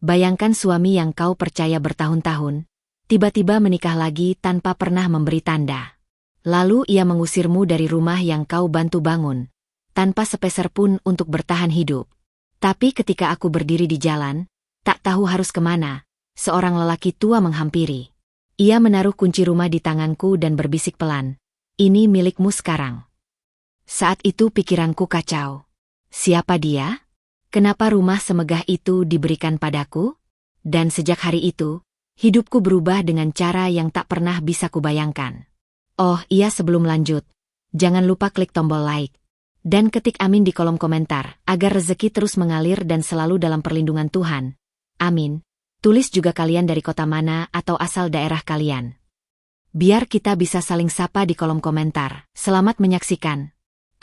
Bayangkan suami yang kau percaya bertahun-tahun, tiba-tiba menikah lagi tanpa pernah memberi tanda. Lalu ia mengusirmu dari rumah yang kau bantu bangun, tanpa sepeser pun untuk bertahan hidup. Tapi ketika aku berdiri di jalan, tak tahu harus kemana, seorang lelaki tua menghampiri. Ia menaruh kunci rumah di tanganku dan berbisik pelan, "Ini milikmu sekarang." Saat itu pikiranku kacau. Siapa dia? Kenapa rumah semegah itu diberikan padaku? Dan sejak hari itu, hidupku berubah dengan cara yang tak pernah bisa kubayangkan. Oh iya, sebelum lanjut, jangan lupa klik tombol like. Dan ketik amin di kolom komentar, agar rezeki terus mengalir dan selalu dalam perlindungan Tuhan. Amin. Tulis juga kalian dari kota mana atau asal daerah kalian. Biar kita bisa saling sapa di kolom komentar. Selamat menyaksikan.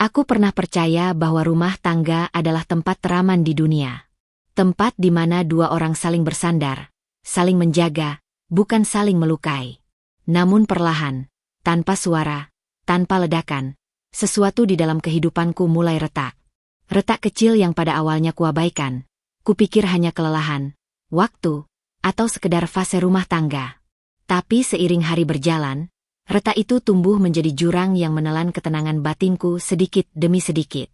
Aku pernah percaya bahwa rumah tangga adalah tempat teraman di dunia. Tempat di mana dua orang saling bersandar, saling menjaga, bukan saling melukai. Namun perlahan, tanpa suara, tanpa ledakan, sesuatu di dalam kehidupanku mulai retak. Retak kecil yang pada awalnya kuabaikan. Kupikir hanya kelelahan, waktu, atau sekedar fase rumah tangga. Tapi seiring hari berjalan, retak itu tumbuh menjadi jurang yang menelan ketenangan batinku sedikit demi sedikit.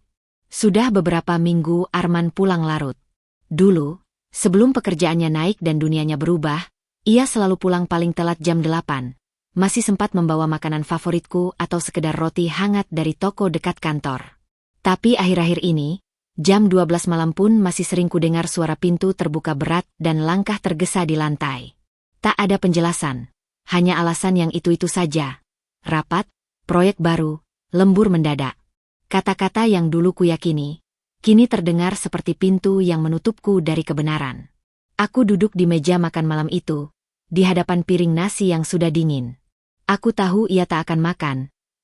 Sudah beberapa minggu Arman pulang larut. Dulu, sebelum pekerjaannya naik dan dunianya berubah, ia selalu pulang paling telat jam 8. Masih sempat membawa makanan favoritku atau sekedar roti hangat dari toko dekat kantor. Tapi akhir-akhir ini, jam 12 malam pun masih sering kudengar suara pintu terbuka berat dan langkah tergesa di lantai. Tak ada penjelasan, hanya alasan yang itu-itu saja. Rapat, proyek baru, lembur mendadak. Kata-kata yang dulu kuyakini, kini terdengar seperti pintu yang menutupku dari kebenaran. Aku duduk di meja makan malam itu, di hadapan piring nasi yang sudah dingin. Aku tahu ia tak akan makan,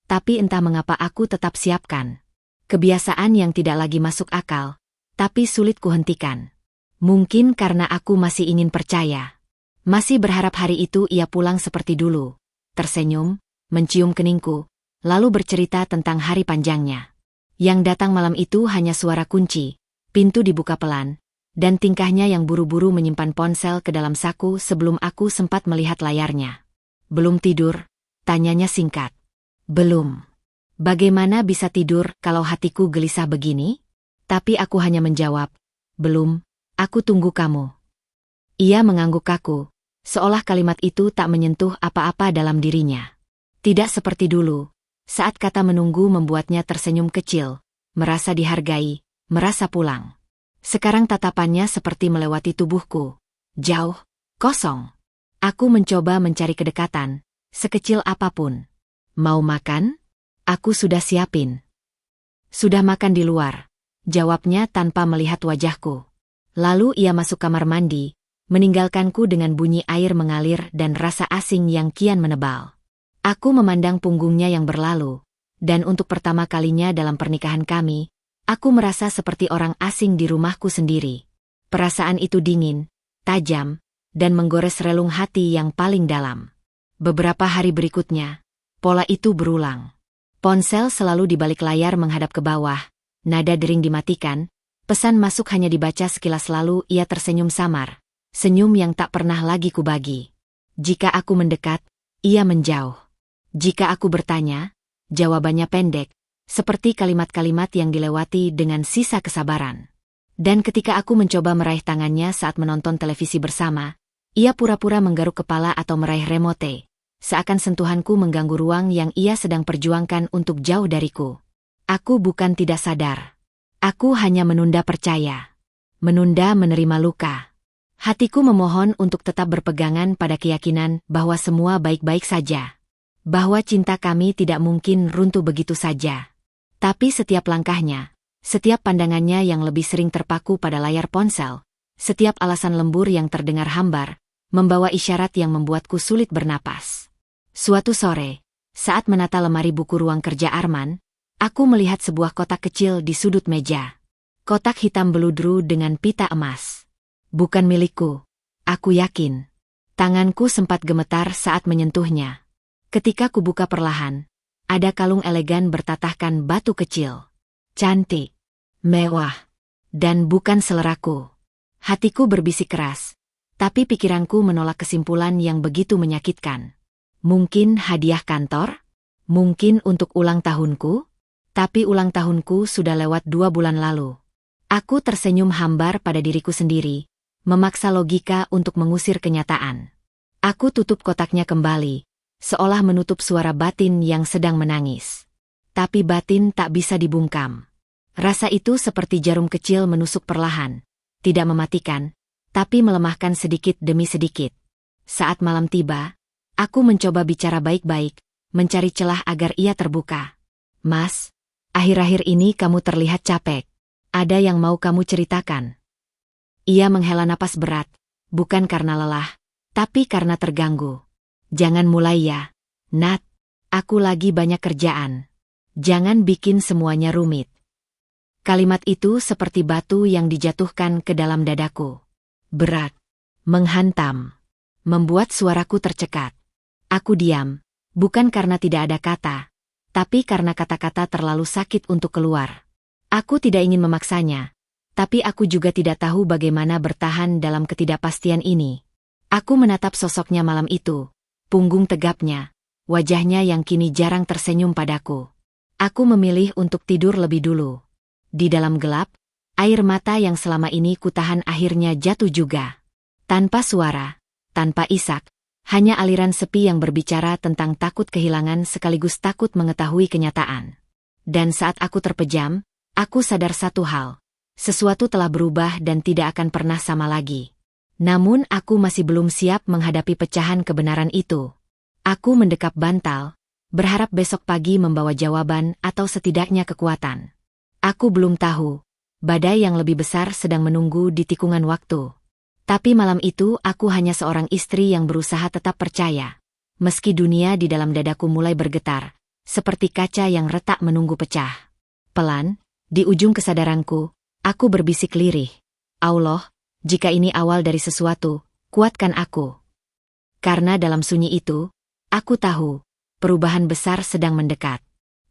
tapi entah mengapa aku tetap siapkan. Kebiasaan yang tidak lagi masuk akal, tapi sulit kuhentikan. Mungkin karena aku masih ingin percaya. Masih berharap hari itu ia pulang seperti dulu. Tersenyum, mencium keningku, lalu bercerita tentang hari panjangnya. Yang datang malam itu hanya suara kunci, pintu dibuka pelan, dan tingkahnya yang buru-buru menyimpan ponsel ke dalam saku sebelum aku sempat melihat layarnya. "Belum tidur?" tanyanya singkat. "Belum." Bagaimana bisa tidur kalau hatiku gelisah begini? Tapi aku hanya menjawab, "Belum, aku tunggu kamu." Ia mengangguk kaku, seolah kalimat itu tak menyentuh apa-apa dalam dirinya. Tidak seperti dulu, saat kata menunggu membuatnya tersenyum kecil, merasa dihargai, merasa pulang. Sekarang tatapannya seperti melewati tubuhku. Jauh, kosong. Aku mencoba mencari kedekatan, sekecil apapun. "Mau makan? Aku sudah siapin." "Sudah makan di luar," jawabnya tanpa melihat wajahku. Lalu ia masuk kamar mandi, meninggalkanku dengan bunyi air mengalir dan rasa asing yang kian menebal. Aku memandang punggungnya yang berlalu, dan untuk pertama kalinya dalam pernikahan kami, aku merasa seperti orang asing di rumahku sendiri. Perasaan itu dingin, tajam, dan menggores relung hati yang paling dalam. Beberapa hari berikutnya, pola itu berulang. Ponsel selalu di balik layar menghadap ke bawah, nada dering dimatikan, pesan masuk hanya dibaca sekilas lalu ia tersenyum samar, senyum yang tak pernah lagi kubagi. Jika aku mendekat, ia menjauh. Jika aku bertanya, jawabannya pendek, seperti kalimat-kalimat yang dilewati dengan sisa kesabaran. Dan ketika aku mencoba meraih tangannya saat menonton televisi bersama, ia pura-pura menggaruk kepala atau meraih remote. Seakan sentuhanku mengganggu ruang yang ia sedang perjuangkan untuk jauh dariku. Aku bukan tidak sadar. Aku hanya menunda percaya. Menunda menerima luka. Hatiku memohon untuk tetap berpegangan pada keyakinan bahwa semua baik-baik saja. Bahwa cinta kami tidak mungkin runtuh begitu saja. Tapi setiap langkahnya, setiap pandangannya yang lebih sering terpaku pada layar ponsel, setiap alasan lembur yang terdengar hambar, membawa isyarat yang membuatku sulit bernapas. Suatu sore, saat menata lemari buku ruang kerja Arman, aku melihat sebuah kotak kecil di sudut meja. Kotak hitam beludru dengan pita emas. Bukan milikku, aku yakin. Tanganku sempat gemetar saat menyentuhnya. Ketika kubuka perlahan, ada kalung elegan bertatahkan batu kecil. Cantik, mewah, dan bukan seleraku. Hatiku berbisik keras, tapi pikiranku menolak kesimpulan yang begitu menyakitkan. Mungkin hadiah kantor? Mungkin untuk ulang tahunku? Tapi ulang tahunku sudah lewat 2 bulan lalu. Aku tersenyum hambar pada diriku sendiri, memaksa logika untuk mengusir kenyataan. Aku tutup kotaknya kembali, seolah menutup suara batin yang sedang menangis. Tapi batin tak bisa dibungkam. Rasa itu seperti jarum kecil menusuk perlahan, tidak mematikan, tapi melemahkan sedikit demi sedikit. Saat malam tiba, aku mencoba bicara baik-baik, mencari celah agar ia terbuka. Mas, akhir-akhir ini kamu terlihat capek. Ada yang mau kamu ceritakan? Ia menghela napas berat, bukan karena lelah, tapi karena terganggu. Jangan mulai ya, Nat. Aku lagi banyak kerjaan. Jangan bikin semuanya rumit. Kalimat itu seperti batu yang dijatuhkan ke dalam dadaku. Berat, menghantam, membuat suaraku tercekat. Aku diam, bukan karena tidak ada kata, tapi karena kata-kata terlalu sakit untuk keluar. Aku tidak ingin memaksanya, tapi aku juga tidak tahu bagaimana bertahan dalam ketidakpastian ini. Aku menatap sosoknya malam itu, punggung tegapnya, wajahnya yang kini jarang tersenyum padaku. Aku memilih untuk tidur lebih dulu. Di dalam gelap, air mata yang selama ini kutahan akhirnya jatuh juga. Tanpa suara, tanpa isak, hanya aliran sepi yang berbicara tentang takut kehilangan sekaligus takut mengetahui kenyataan. Dan saat aku terpejam, aku sadar satu hal. Sesuatu telah berubah dan tidak akan pernah sama lagi. Namun aku masih belum siap menghadapi pecahan kebenaran itu. Aku mendekap bantal, berharap besok pagi membawa jawaban atau setidaknya kekuatan. Aku belum tahu, badai yang lebih besar sedang menunggu di tikungan waktu. Tapi malam itu aku hanya seorang istri yang berusaha tetap percaya. Meski dunia di dalam dadaku mulai bergetar, seperti kaca yang retak menunggu pecah. Pelan, di ujung kesadaranku, aku berbisik lirih. Allah, jika ini awal dari sesuatu, kuatkan aku. Karena dalam sunyi itu, aku tahu, perubahan besar sedang mendekat.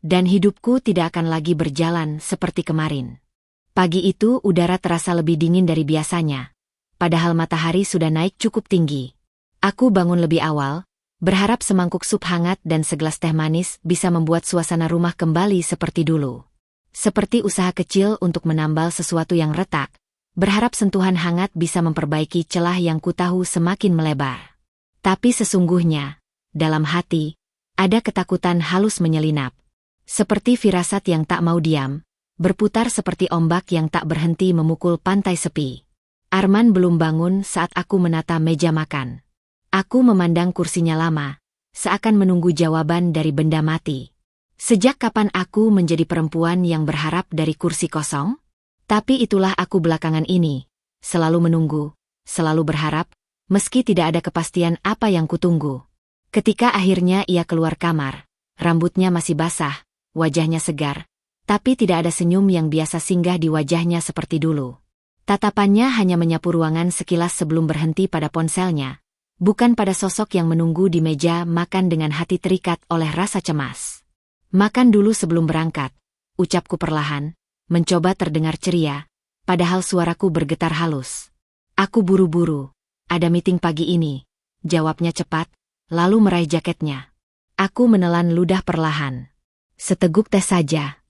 Dan hidupku tidak akan lagi berjalan seperti kemarin. Pagi itu udara terasa lebih dingin dari biasanya. Padahal matahari sudah naik cukup tinggi. Aku bangun lebih awal, berharap semangkuk sup hangat dan segelas teh manis bisa membuat suasana rumah kembali seperti dulu. Seperti usaha kecil untuk menambal sesuatu yang retak, berharap sentuhan hangat bisa memperbaiki celah yang kutahu semakin melebar. Tapi sesungguhnya, dalam hati, ada ketakutan halus menyelinap. Seperti firasat yang tak mau diam, berputar seperti ombak yang tak berhenti memukul pantai sepi. Arman belum bangun saat aku menata meja makan. Aku memandang kursinya lama, seakan menunggu jawaban dari benda mati. Sejak kapan aku menjadi perempuan yang berharap dari kursi kosong? Tapi itulah aku belakangan ini, selalu menunggu, selalu berharap, meski tidak ada kepastian apa yang kutunggu. Ketika akhirnya ia keluar kamar, rambutnya masih basah, wajahnya segar, tapi tidak ada senyum yang biasa singgah di wajahnya seperti dulu. Tatapannya hanya menyapu ruangan sekilas sebelum berhenti pada ponselnya, bukan pada sosok yang menunggu di meja makan dengan hati terikat oleh rasa cemas. Makan dulu sebelum berangkat, ucapku perlahan, mencoba terdengar ceria, padahal suaraku bergetar halus. Aku buru-buru, ada meeting pagi ini, jawabnya cepat, lalu meraih jaketnya. Aku menelan ludah perlahan. Seteguk teh saja.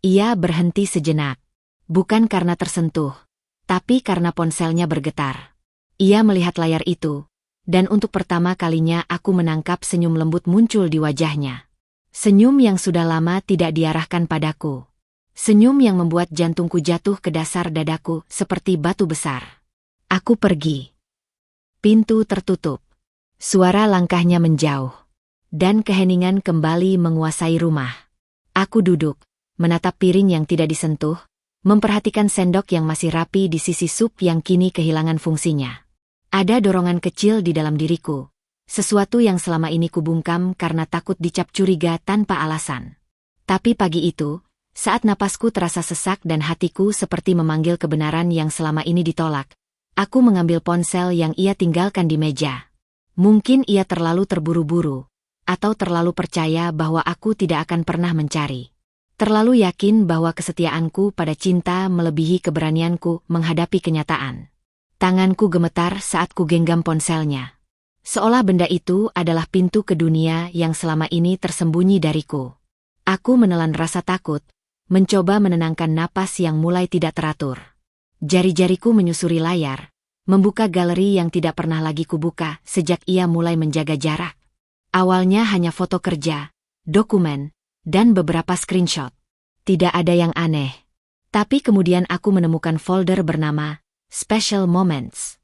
Ia berhenti sejenak, bukan karena tersentuh, tapi karena ponselnya bergetar. Ia melihat layar itu, dan untuk pertama kalinya aku menangkap senyum lembut muncul di wajahnya. Senyum yang sudah lama tidak diarahkan padaku. Senyum yang membuat jantungku jatuh ke dasar dadaku seperti batu besar. Aku pergi. Pintu tertutup. Suara langkahnya menjauh. Dan keheningan kembali menguasai rumah. Aku duduk, menatap piring yang tidak disentuh, memperhatikan sendok yang masih rapi di sisi sup yang kini kehilangan fungsinya. Ada dorongan kecil di dalam diriku. Sesuatu yang selama ini kubungkam karena takut dicap curiga tanpa alasan. Tapi pagi itu, saat napasku terasa sesak dan hatiku seperti memanggil kebenaran yang selama ini ditolak, aku mengambil ponsel yang ia tinggalkan di meja. Mungkin ia terlalu terburu-buru, atau terlalu percaya bahwa aku tidak akan pernah mencari. Terlalu yakin bahwa kesetiaanku pada cinta melebihi keberanianku menghadapi kenyataan. Tanganku gemetar saat ku genggam ponselnya. Seolah benda itu adalah pintu ke dunia yang selama ini tersembunyi dariku. Aku menelan rasa takut, mencoba menenangkan napas yang mulai tidak teratur. Jari-jariku menyusuri layar, membuka galeri yang tidak pernah lagi kubuka sejak ia mulai menjaga jarak. Awalnya hanya foto kerja, dokumen, dan beberapa screenshot. Tidak ada yang aneh. Tapi kemudian aku menemukan folder bernama Special Moments.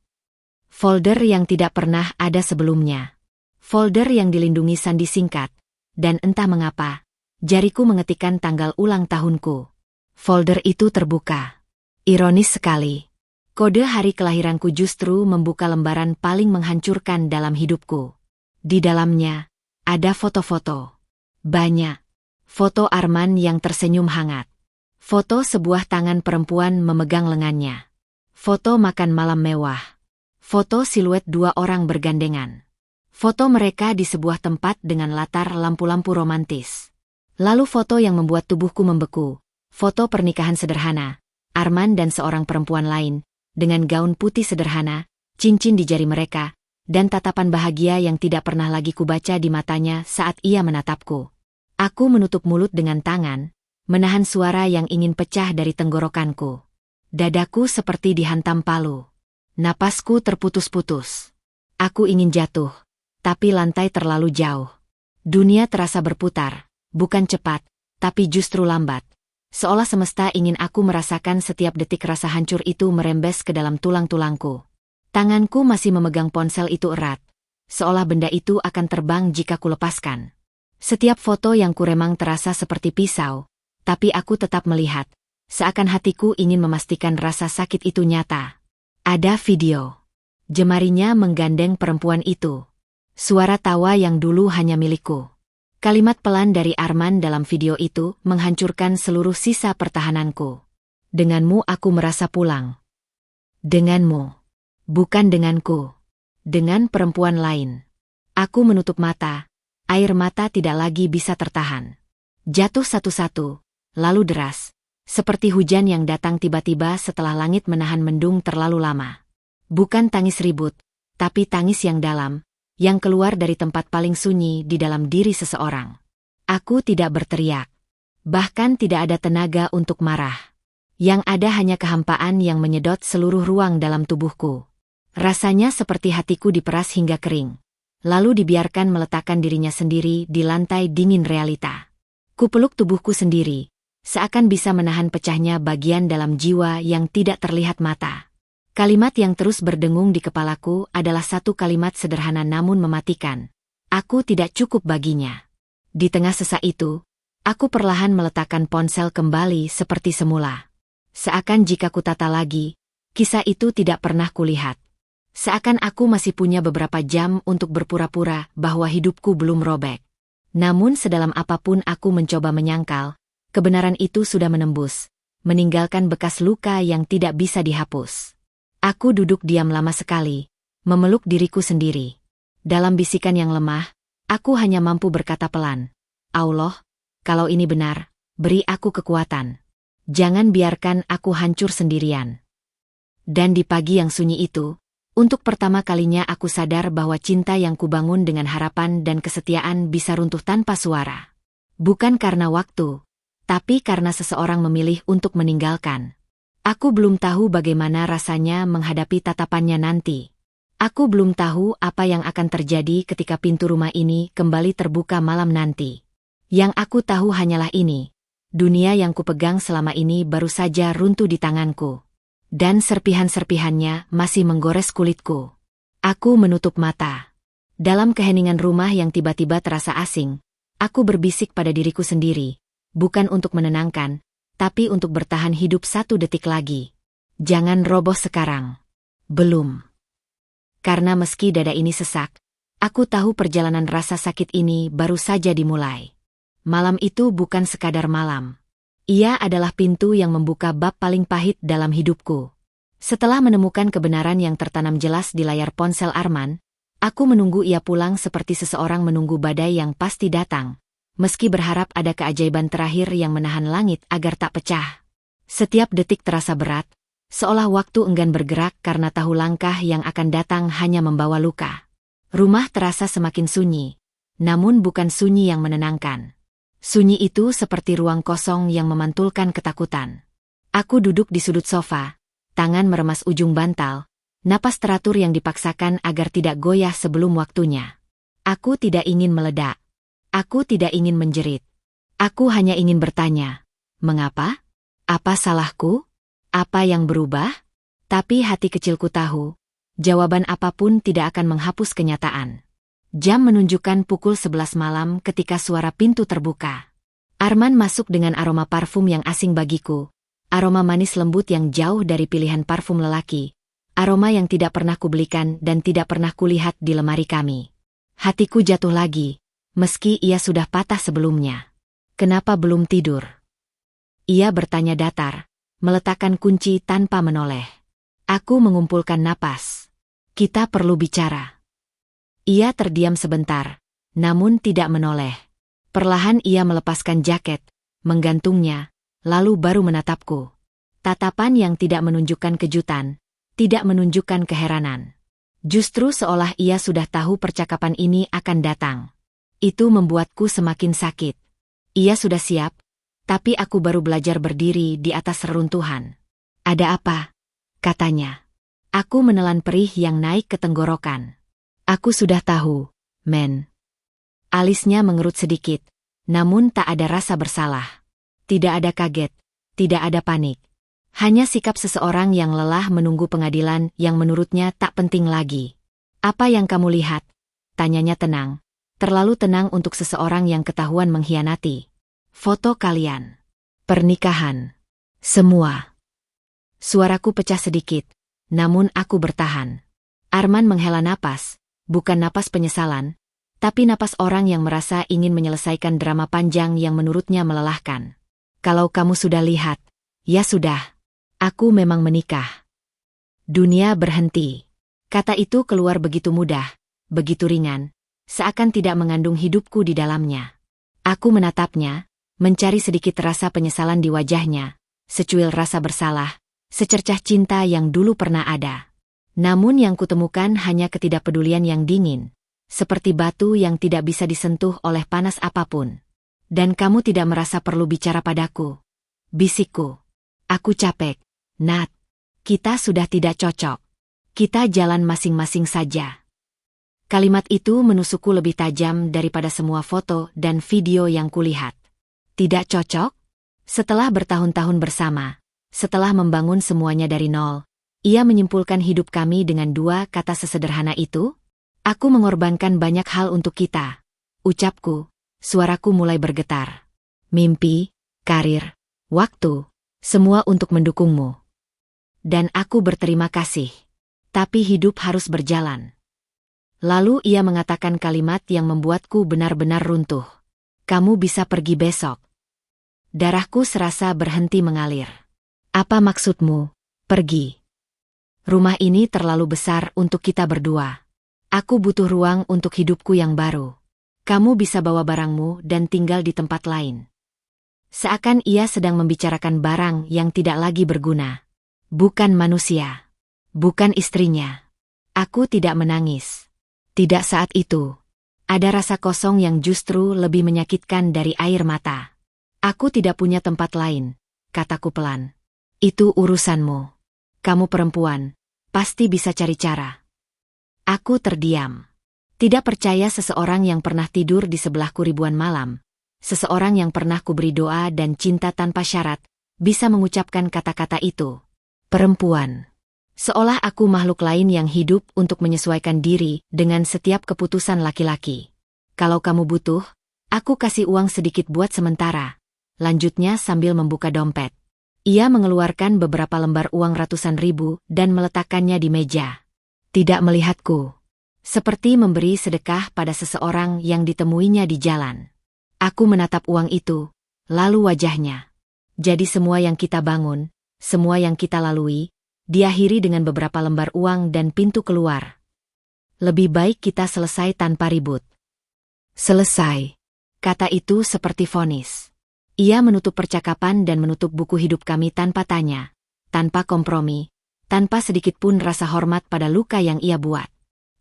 Folder yang tidak pernah ada sebelumnya. Folder yang dilindungi sandi singkat, dan entah mengapa, jariku mengetikkan tanggal ulang tahunku. Folder itu terbuka. Ironis sekali. Kode hari kelahiranku justru membuka lembaran paling menghancurkan dalam hidupku. Di dalamnya, ada foto-foto. Banyak. Foto Arman yang tersenyum hangat. Foto sebuah tangan perempuan memegang lengannya. Foto makan malam mewah. Foto siluet dua orang bergandengan. Foto mereka di sebuah tempat dengan latar lampu-lampu romantis. Lalu foto yang membuat tubuhku membeku. Foto pernikahan sederhana. Arman dan seorang perempuan lain, dengan gaun putih sederhana, cincin di jari mereka, dan tatapan bahagia yang tidak pernah lagi kubaca di matanya saat ia menatapku. Aku menutup mulut dengan tangan, menahan suara yang ingin pecah dari tenggorokanku. Dadaku seperti dihantam palu. Napasku terputus-putus. Aku ingin jatuh, tapi lantai terlalu jauh. Dunia terasa berputar, bukan cepat, tapi justru lambat. Seolah semesta ingin aku merasakan setiap detik rasa hancur itu merembes ke dalam tulang-tulangku. Tanganku masih memegang ponsel itu erat, seolah benda itu akan terbang jika kulepaskan. Setiap foto yang kuremang terasa seperti pisau, tapi aku tetap melihat, seakan hatiku ingin memastikan rasa sakit itu nyata. Ada video. Jemarinya menggandeng perempuan itu. Suara tawa yang dulu hanya milikku. Kalimat pelan dari Arman dalam video itu menghancurkan seluruh sisa pertahananku. Denganmu aku merasa pulang. Denganmu. Bukan denganku. Dengan perempuan lain. Aku menutup mata. Air mata tidak lagi bisa tertahan. Jatuh satu-satu, lalu deras. Seperti hujan yang datang tiba-tiba setelah langit menahan mendung terlalu lama. Bukan tangis ribut, tapi tangis yang dalam, yang keluar dari tempat paling sunyi di dalam diri seseorang. Aku tidak berteriak. Bahkan tidak ada tenaga untuk marah. Yang ada hanya kehampaan yang menyedot seluruh ruang dalam tubuhku. Rasanya seperti hatiku diperas hingga kering. Lalu dibiarkan meletakkan dirinya sendiri di lantai dingin realita. Kupeluk tubuhku sendiri, seakan bisa menahan pecahnya bagian dalam jiwa yang tidak terlihat mata. Kalimat yang terus berdengung di kepalaku adalah satu kalimat sederhana namun mematikan. Aku tidak cukup baginya. Di tengah sesak itu, aku perlahan meletakkan ponsel kembali seperti semula. Seakan jika kutata lagi, kisah itu tidak pernah kulihat. Seakan aku masih punya beberapa jam untuk berpura-pura bahwa hidupku belum robek. Namun sedalam apapun aku mencoba menyangkal, kebenaran itu sudah menembus, meninggalkan bekas luka yang tidak bisa dihapus. Aku duduk diam lama sekali, memeluk diriku sendiri. Dalam bisikan yang lemah, aku hanya mampu berkata pelan, Allah, kalau ini benar, beri aku kekuatan. Jangan biarkan aku hancur sendirian. Dan di pagi yang sunyi itu, untuk pertama kalinya aku sadar bahwa cinta yang kubangun dengan harapan dan kesetiaan bisa runtuh tanpa suara. Bukan karena waktu, tapi karena seseorang memilih untuk meninggalkan. Aku belum tahu bagaimana rasanya menghadapi tatapannya nanti. Aku belum tahu apa yang akan terjadi ketika pintu rumah ini kembali terbuka malam nanti. Yang aku tahu hanyalah ini. Dunia yang kupegang selama ini baru saja runtuh di tanganku. Dan serpihan-serpihannya masih menggores kulitku. Aku menutup mata. Dalam keheningan rumah yang tiba-tiba terasa asing, aku berbisik pada diriku sendiri, bukan untuk menenangkan, tapi untuk bertahan hidup satu detik lagi. Jangan roboh sekarang. Belum. Karena meski dada ini sesak, aku tahu perjalanan rasa sakit ini baru saja dimulai. Malam itu bukan sekadar malam. Ia adalah pintu yang membuka bab paling pahit dalam hidupku. Setelah menemukan kebenaran yang tertanam jelas di layar ponsel Arman, aku menunggu ia pulang seperti seseorang menunggu badai yang pasti datang, meski berharap ada keajaiban terakhir yang menahan langit agar tak pecah. Setiap detik terasa berat, seolah waktu enggan bergerak karena tahu langkah yang akan datang hanya membawa luka. Rumah terasa semakin sunyi, namun bukan sunyi yang menenangkan. Sunyi itu seperti ruang kosong yang memantulkan ketakutan. Aku duduk di sudut sofa, tangan meremas ujung bantal, napas teratur yang dipaksakan agar tidak goyah sebelum waktunya. Aku tidak ingin meledak. Aku tidak ingin menjerit. Aku hanya ingin bertanya, mengapa? Apa salahku? Apa yang berubah? Tapi hati kecilku tahu, jawaban apapun tidak akan menghapus kenyataan. Jam menunjukkan pukul 11 malam ketika suara pintu terbuka. Arman masuk dengan aroma parfum yang asing bagiku, aroma manis lembut yang jauh dari pilihan parfum lelaki, aroma yang tidak pernah kubelikan dan tidak pernah kulihat di lemari kami. Hatiku jatuh lagi, meski ia sudah patah sebelumnya. Kenapa belum tidur? Ia bertanya datar, meletakkan kunci tanpa menoleh. Aku mengumpulkan napas. Kita perlu bicara. Ia terdiam sebentar, namun tidak menoleh. Perlahan ia melepaskan jaket, menggantungnya, lalu baru menatapku. Tatapan yang tidak menunjukkan kejutan, tidak menunjukkan keheranan. Justru seolah ia sudah tahu percakapan ini akan datang. Itu membuatku semakin sakit. Ia sudah siap, tapi aku baru belajar berdiri di atas reruntuhan. Ada apa? Katanya. Aku menelan perih yang naik ke tenggorokan. Aku sudah tahu, men. Alisnya mengerut sedikit, namun tak ada rasa bersalah. Tidak ada kaget, tidak ada panik. Hanya sikap seseorang yang lelah menunggu pengadilan yang menurutnya tak penting lagi. Apa yang kamu lihat? Tanyanya tenang. Terlalu tenang untuk seseorang yang ketahuan mengkhianati. Foto kalian. Pernikahan. Semua. Suaraku pecah sedikit, namun aku bertahan. Arman menghela napas, bukan napas penyesalan, tapi napas orang yang merasa ingin menyelesaikan drama panjang yang menurutnya melelahkan. Kalau kamu sudah lihat, ya sudah. Aku memang menikah. Dunia berhenti. Kata itu keluar begitu mudah, begitu ringan, seakan tidak mengandung hidupku di dalamnya. Aku menatapnya, mencari sedikit rasa penyesalan di wajahnya, secuil rasa bersalah, secercah cinta yang dulu pernah ada. Namun yang kutemukan hanya ketidakpedulian yang dingin, seperti batu yang tidak bisa disentuh oleh panas apapun. Dan kamu tidak merasa perlu bicara padaku. Bisikku. Aku capek, Nat. Kita sudah tidak cocok. Kita jalan masing-masing saja. Kalimat itu menusukku lebih tajam daripada semua foto dan video yang kulihat. Tidak cocok? Setelah bertahun-tahun bersama, setelah membangun semuanya dari nol, ia menyimpulkan hidup kami dengan dua kata sesederhana itu? Aku mengorbankan banyak hal untuk kita. Ucapku, suaraku mulai bergetar. Mimpi, karir, waktu, semua untuk mendukungmu. Dan aku berterima kasih. Tapi hidup harus berjalan. Lalu ia mengatakan kalimat yang membuatku benar-benar runtuh. Kamu bisa pergi besok. Darahku serasa berhenti mengalir. Apa maksudmu, pergi? Rumah ini terlalu besar untuk kita berdua. Aku butuh ruang untuk hidupku yang baru. Kamu bisa bawa barangmu dan tinggal di tempat lain. Seakan ia sedang membicarakan barang yang tidak lagi berguna. Bukan manusia. Bukan istrinya. Aku tidak menangis. Tidak saat itu. Ada rasa kosong yang justru lebih menyakitkan dari air mata. Aku tidak punya tempat lain, kataku pelan. Itu urusanmu. Kamu perempuan, pasti bisa cari cara. Aku terdiam. Tidak percaya seseorang yang pernah tidur di sebelahku ribuan malam, seseorang yang pernah kuberi doa dan cinta tanpa syarat, bisa mengucapkan kata-kata itu. Perempuan. Seolah aku makhluk lain yang hidup untuk menyesuaikan diri dengan setiap keputusan laki-laki. Kalau kamu butuh, aku kasih uang sedikit buat sementara. Lanjutnya sambil membuka dompet. Ia mengeluarkan beberapa lembar uang ratusan ribu dan meletakkannya di meja. Tidak melihatku. Seperti memberi sedekah pada seseorang yang ditemuinya di jalan. Aku menatap uang itu, lalu wajahnya. Jadi semua yang kita bangun, semua yang kita lalui, diakhiri dengan beberapa lembar uang dan pintu keluar. Lebih baik kita selesai tanpa ribut. Selesai. Kata itu seperti vonis. Ia menutup percakapan dan menutup buku hidup kami tanpa tanya. tanpa kompromi, tanpa sedikit pun rasa hormat pada luka yang ia buat.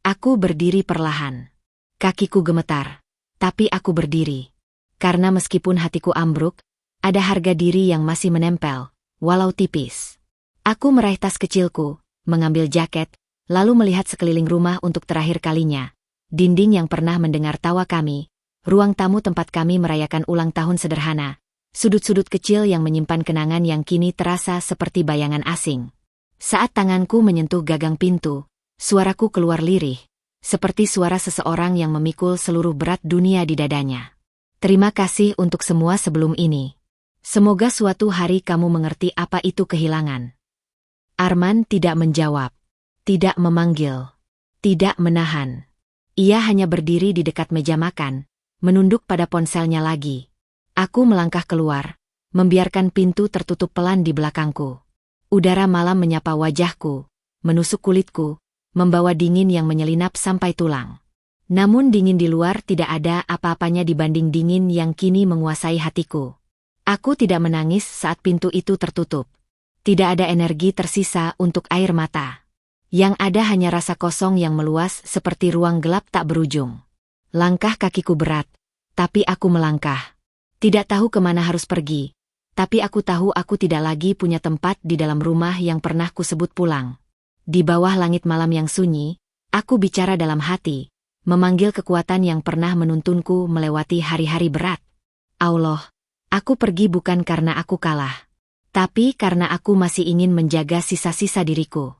Aku berdiri perlahan. Kakiku gemetar, tapi aku berdiri. Karena meskipun hatiku ambruk, ada harga diri yang masih menempel, walau tipis. Aku meraih tas kecilku, mengambil jaket, lalu melihat sekeliling rumah untuk terakhir kalinya. Dinding yang pernah mendengar tawa kami, ruang tamu tempat kami merayakan ulang tahun sederhana, sudut-sudut kecil yang menyimpan kenangan yang kini terasa seperti bayangan asing. Saat tanganku menyentuh gagang pintu, suaraku keluar lirih, seperti suara seseorang yang memikul seluruh berat dunia di dadanya. Terima kasih untuk semua sebelum ini. Semoga suatu hari kamu mengerti apa itu kehilangan. Arman tidak menjawab, tidak memanggil, tidak menahan. Ia hanya berdiri di dekat meja makan, menunduk pada ponselnya lagi. Aku melangkah keluar, membiarkan pintu tertutup pelan di belakangku. Udara malam menyapa wajahku, menusuk kulitku, membawa dingin yang menyelinap sampai tulang. Namun dingin di luar tidak ada apa-apanya dibanding dingin yang kini menguasai hatiku. Aku tidak menangis saat pintu itu tertutup. Tidak ada energi tersisa untuk air mata. Yang ada hanya rasa kosong yang meluas seperti ruang gelap tak berujung. Langkah kakiku berat, tapi aku melangkah. Tidak tahu kemana harus pergi, tapi aku tahu aku tidak lagi punya tempat di dalam rumah yang pernah kusebut pulang. Di bawah langit malam yang sunyi, aku bicara dalam hati, memanggil kekuatan yang pernah menuntunku melewati hari-hari berat. Allah, aku pergi bukan karena aku kalah, tapi karena aku masih ingin menjaga sisa-sisa diriku.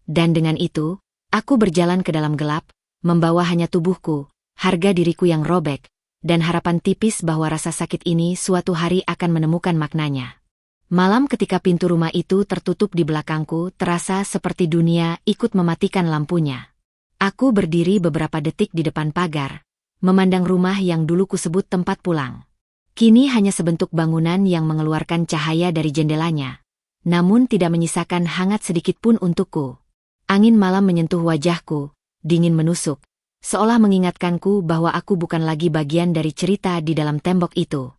Dan dengan itu, aku berjalan ke dalam gelap, membawa hanya tubuhku, harga diriku yang robek, dan harapan tipis bahwa rasa sakit ini suatu hari akan menemukan maknanya. Malam ketika pintu rumah itu tertutup di belakangku terasa seperti dunia ikut mematikan lampunya. Aku berdiri beberapa detik di depan pagar, memandang rumah yang dulu kusebut tempat pulang. Kini hanya sebentuk bangunan yang mengeluarkan cahaya dari jendelanya, namun tidak menyisakan hangat sedikit pun untukku. Angin malam menyentuh wajahku, dingin menusuk, seolah mengingatkanku bahwa aku bukan lagi bagian dari cerita di dalam tembok itu.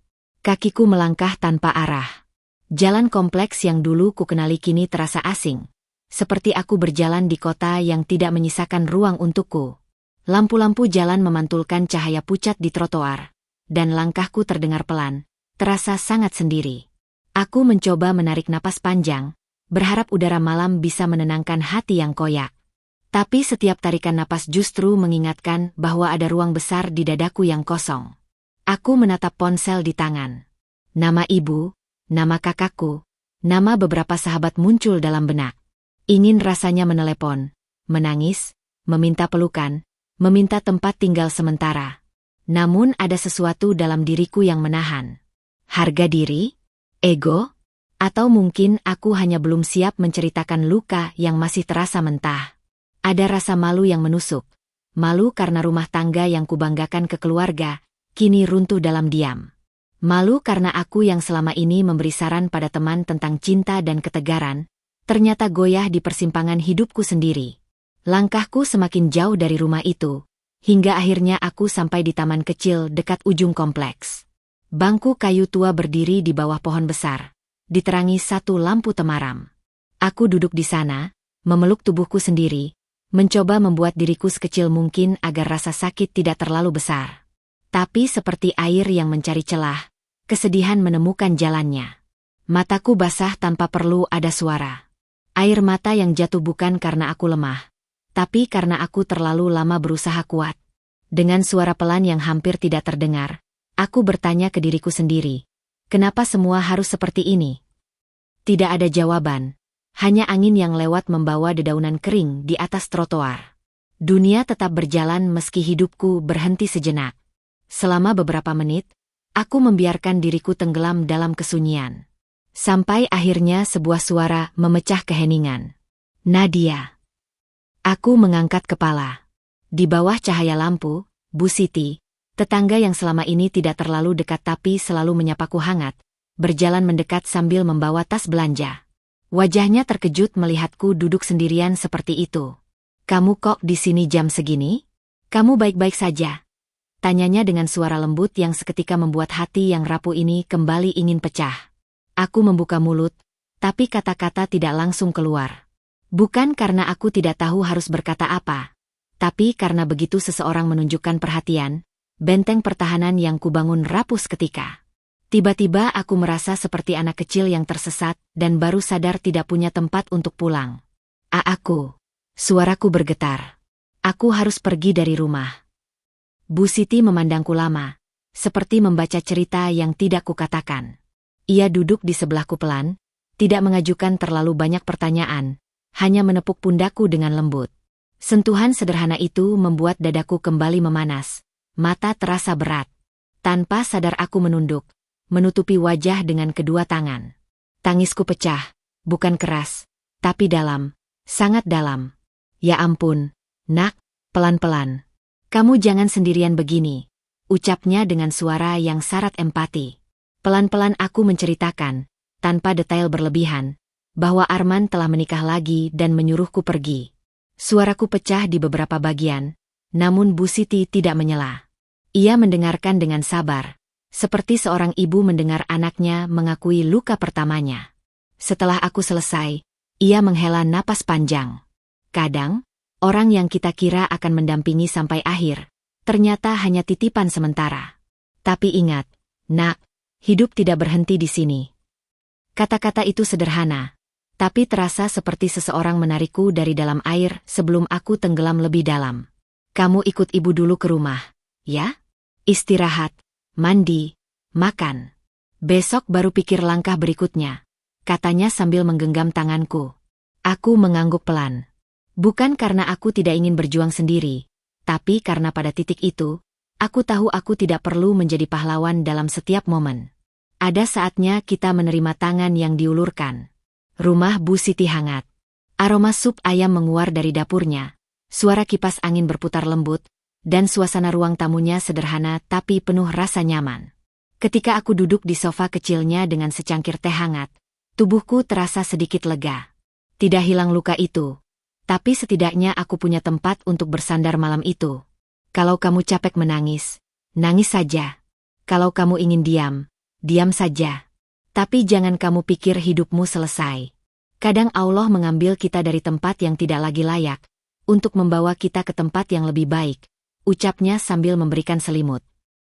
Kakiku melangkah tanpa arah. Jalan kompleks yang dulu kukenali kini terasa asing, seperti aku berjalan di kota yang tidak menyisakan ruang untukku. Lampu-lampu jalan memantulkan cahaya pucat di trotoar, dan langkahku terdengar pelan, terasa sangat sendiri. Aku mencoba menarik napas panjang, berharap udara malam bisa menenangkan hati yang koyak. Tapi setiap tarikan napas justru mengingatkan bahwa ada ruang besar di dadaku yang kosong. Aku menatap ponsel di tangan. Nama ibu, nama kakakku, nama beberapa sahabat muncul dalam benak. Ingin rasanya menelepon, menangis, meminta pelukan, meminta tempat tinggal sementara. Namun ada sesuatu dalam diriku yang menahan. Harga diri? Ego? Atau mungkin aku hanya belum siap menceritakan luka yang masih terasa mentah. Ada rasa malu yang menusuk. Malu karena rumah tangga yang kubanggakan ke keluarga, kini runtuh dalam diam. Malu karena aku yang selama ini memberi saran pada teman tentang cinta dan ketegaran, ternyata goyah di persimpangan hidupku sendiri. Langkahku semakin jauh dari rumah itu, hingga akhirnya aku sampai di taman kecil dekat ujung kompleks. Bangku kayu tua berdiri di bawah pohon besar, diterangi satu lampu temaram. Aku duduk di sana, memeluk tubuhku sendiri, mencoba membuat diriku sekecil mungkin agar rasa sakit tidak terlalu besar. Tapi seperti air yang mencari celah, kesedihan menemukan jalannya. Mataku basah tanpa perlu ada suara. Air mata yang jatuh bukan karena aku lemah, tapi karena aku terlalu lama berusaha kuat. Dengan suara pelan yang hampir tidak terdengar, aku bertanya ke diriku sendiri, kenapa semua harus seperti ini? Tidak ada jawaban, hanya angin yang lewat membawa dedaunan kering di atas trotoar. Dunia tetap berjalan meski hidupku berhenti sejenak. Selama beberapa menit, aku membiarkan diriku tenggelam dalam kesunyian. Sampai akhirnya sebuah suara memecah keheningan. Nadia. Aku mengangkat kepala. Di bawah cahaya lampu, Bu Siti, tetangga yang selama ini tidak terlalu dekat tapi selalu menyapaku hangat, berjalan mendekat sambil membawa tas belanja. Wajahnya terkejut melihatku duduk sendirian seperti itu. Kamu kok di sini jam segini? Kamu baik-baik saja? Tanyanya dengan suara lembut yang seketika membuat hati yang rapuh ini kembali ingin pecah. Aku membuka mulut, tapi kata-kata tidak langsung keluar. Bukan karena aku tidak tahu harus berkata apa, tapi karena begitu seseorang menunjukkan perhatian, benteng pertahanan yang kubangun rapuh seketika. Tiba-tiba aku merasa seperti anak kecil yang tersesat dan baru sadar tidak punya tempat untuk pulang. Aku. Suaraku bergetar. Aku harus pergi dari rumah. Bu Siti memandangku lama, seperti membaca cerita yang tidak kukatakan. Ia duduk di sebelahku pelan, tidak mengajukan terlalu banyak pertanyaan, hanya menepuk pundakku dengan lembut. Sentuhan sederhana itu membuat dadaku kembali memanas, mata terasa berat. Tanpa sadar aku menunduk, menutupi wajah dengan kedua tangan. Tangisku pecah, bukan keras, tapi dalam, sangat dalam. Ya ampun, nak, pelan-pelan. Kamu jangan sendirian begini, ucapnya dengan suara yang syarat empati. Pelan-pelan aku menceritakan, tanpa detail berlebihan, bahwa Arman telah menikah lagi dan menyuruhku pergi. Suaraku pecah di beberapa bagian, namun Bu Siti tidak menyela. Ia mendengarkan dengan sabar, seperti seorang ibu mendengar anaknya mengakui luka pertamanya. Setelah aku selesai, ia menghela napas panjang. Kadang, orang yang kita kira akan mendampingi sampai akhir, ternyata hanya titipan sementara. Tapi ingat, nak, hidup tidak berhenti di sini. Kata-kata itu sederhana, tapi terasa seperti seseorang menarikku dari dalam air sebelum aku tenggelam lebih dalam. Kamu ikut ibu dulu ke rumah, ya? Istirahat, mandi, makan. Besok baru pikir langkah berikutnya, katanya sambil menggenggam tanganku. Aku mengangguk pelan. Bukan karena aku tidak ingin berjuang sendiri, tapi karena pada titik itu, aku tahu aku tidak perlu menjadi pahlawan dalam setiap momen. Ada saatnya kita menerima tangan yang diulurkan. Rumah Bu Siti hangat. Aroma sup ayam menguar dari dapurnya, suara kipas angin berputar lembut, dan suasana ruang tamunya sederhana tapi penuh rasa nyaman. Ketika aku duduk di sofa kecilnya dengan secangkir teh hangat, tubuhku terasa sedikit lega. Tidak hilang luka itu, tapi setidaknya aku punya tempat untuk bersandar malam itu. Kalau kamu capek menangis, nangis saja. Kalau kamu ingin diam, diam saja. Tapi jangan kamu pikir hidupmu selesai. Kadang Allah mengambil kita dari tempat yang tidak lagi layak, untuk membawa kita ke tempat yang lebih baik, ucapnya sambil memberikan selimut.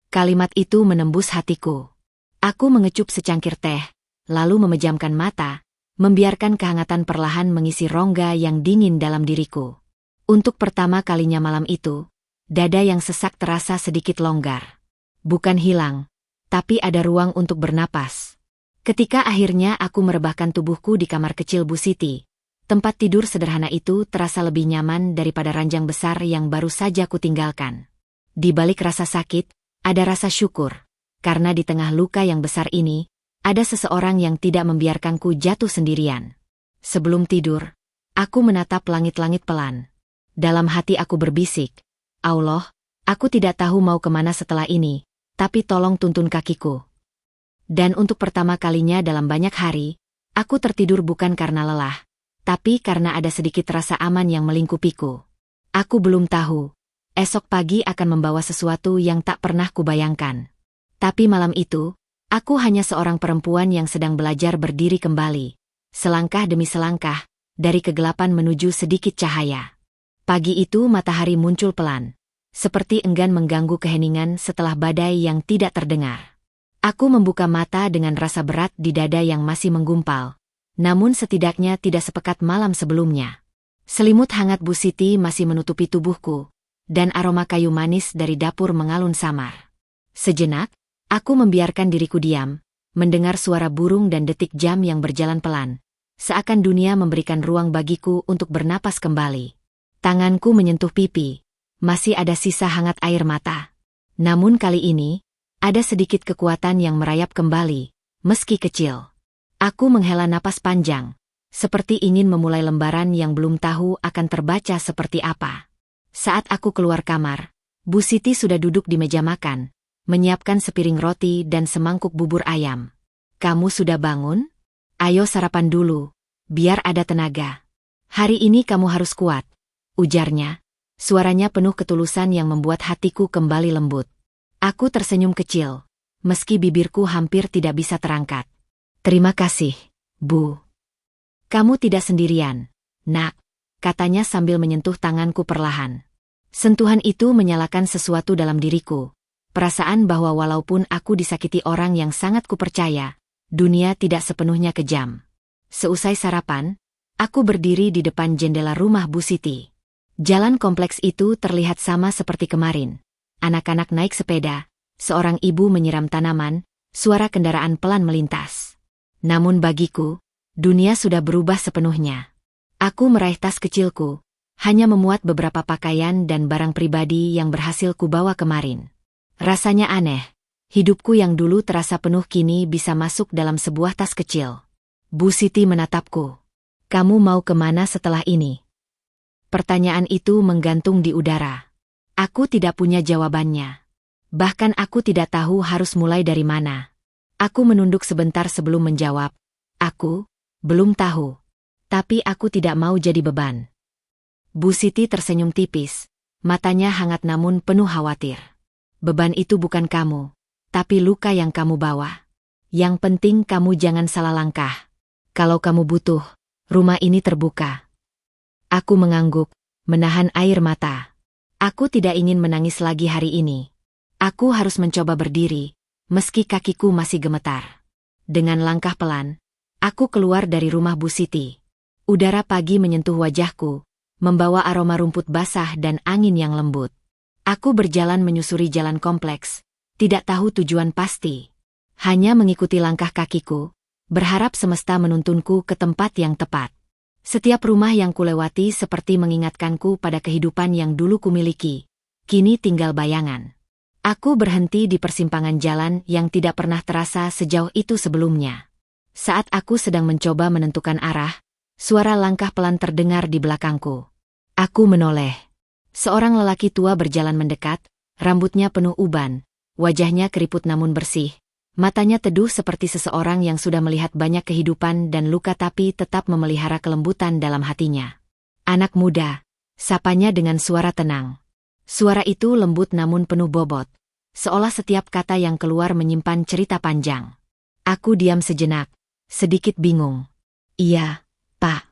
Kalimat itu menembus hatiku. Aku mengecup secangkir teh, lalu memejamkan mata, membiarkan kehangatan perlahan mengisi rongga yang dingin dalam diriku. Untuk pertama kalinya malam itu, dada yang sesak terasa sedikit longgar. Bukan hilang, tapi ada ruang untuk bernapas. Ketika akhirnya aku merebahkan tubuhku di kamar kecil Bu Siti, tempat tidur sederhana itu terasa lebih nyaman daripada ranjang besar yang baru saja kutinggalkan. Di balik rasa sakit, ada rasa syukur, karena di tengah luka yang besar ini, ada seseorang yang tidak membiarkanku jatuh sendirian. Sebelum tidur, aku menatap langit-langit pelan. Dalam hati aku berbisik, Allah, aku tidak tahu mau kemana setelah ini, tapi tolong tuntun kakiku. Dan untuk pertama kalinya dalam banyak hari, aku tertidur bukan karena lelah, tapi karena ada sedikit rasa aman yang melingkupiku. Aku belum tahu, esok pagi akan membawa sesuatu yang tak pernah kubayangkan. Tapi malam itu, aku hanya seorang perempuan yang sedang belajar berdiri kembali, selangkah demi selangkah, dari kegelapan menuju sedikit cahaya. Pagi itu matahari muncul pelan, seperti enggan mengganggu keheningan setelah badai yang tidak terdengar. Aku membuka mata dengan rasa berat di dada yang masih menggumpal, namun setidaknya tidak sepekat malam sebelumnya. Selimut hangat Bu Siti masih menutupi tubuhku, dan aroma kayu manis dari dapur mengalun samar. Sejenak, aku membiarkan diriku diam, mendengar suara burung dan detik jam yang berjalan pelan, seakan dunia memberikan ruang bagiku untuk bernapas kembali. Tanganku menyentuh pipi, masih ada sisa hangat air mata. Namun kali ini, ada sedikit kekuatan yang merayap kembali, meski kecil. Aku menghela napas panjang, seperti ingin memulai lembaran yang belum tahu akan terbaca seperti apa. Saat aku keluar kamar, Bu Siti sudah duduk di meja makan, menyiapkan sepiring roti dan semangkuk bubur ayam. Kamu sudah bangun? Ayo sarapan dulu, biar ada tenaga. Hari ini kamu harus kuat, ujarnya. Suaranya penuh ketulusan yang membuat hatiku kembali lembut. Aku tersenyum kecil, meski bibirku hampir tidak bisa terangkat. Terima kasih, Bu. Kamu tidak sendirian, nak, katanya sambil menyentuh tanganku perlahan. Sentuhan itu menyalakan sesuatu dalam diriku. Perasaan bahwa walaupun aku disakiti orang yang sangat kupercaya, dunia tidak sepenuhnya kejam. Seusai sarapan, aku berdiri di depan jendela rumah Bu Siti. Jalan kompleks itu terlihat sama seperti kemarin. Anak-anak naik sepeda, seorang ibu menyiram tanaman, suara kendaraan pelan melintas. Namun bagiku, dunia sudah berubah sepenuhnya. Aku meraih tas kecilku, hanya memuat beberapa pakaian dan barang pribadi yang berhasil kubawa kemarin. Rasanya aneh, hidupku yang dulu terasa penuh kini bisa masuk dalam sebuah tas kecil. Bu Siti menatapku. Kamu mau kemana setelah ini? Pertanyaan itu menggantung di udara. Aku tidak punya jawabannya. Bahkan aku tidak tahu harus mulai dari mana. Aku menunduk sebentar sebelum menjawab. Aku belum tahu. Tapi aku tidak mau jadi beban. Bu Siti tersenyum tipis. Matanya hangat namun penuh khawatir. Beban itu bukan kamu, tapi luka yang kamu bawa. Yang penting kamu jangan salah langkah. Kalau kamu butuh, rumah ini terbuka. Aku mengangguk, menahan air mata. Aku tidak ingin menangis lagi hari ini. Aku harus mencoba berdiri, meski kakiku masih gemetar. Dengan langkah pelan, aku keluar dari rumah Bu Siti. Udara pagi menyentuh wajahku, membawa aroma rumput basah dan angin yang lembut. Aku berjalan menyusuri jalan kompleks, tidak tahu tujuan pasti. Hanya mengikuti langkah kakiku, berharap semesta menuntunku ke tempat yang tepat. Setiap rumah yang kulewati seperti mengingatkanku pada kehidupan yang dulu kumiliki. Kini tinggal bayangan. Aku berhenti di persimpangan jalan yang tidak pernah terasa sejauh itu sebelumnya. Saat aku sedang mencoba menentukan arah, suara langkah pelan terdengar di belakangku. Aku menoleh. Seorang lelaki tua berjalan mendekat, rambutnya penuh uban, wajahnya keriput namun bersih, matanya teduh seperti seseorang yang sudah melihat banyak kehidupan dan luka tapi tetap memelihara kelembutan dalam hatinya. Anak muda, sapanya dengan suara tenang. Suara itu lembut namun penuh bobot, seolah setiap kata yang keluar menyimpan cerita panjang. Aku diam sejenak, sedikit bingung. Iya, Pak.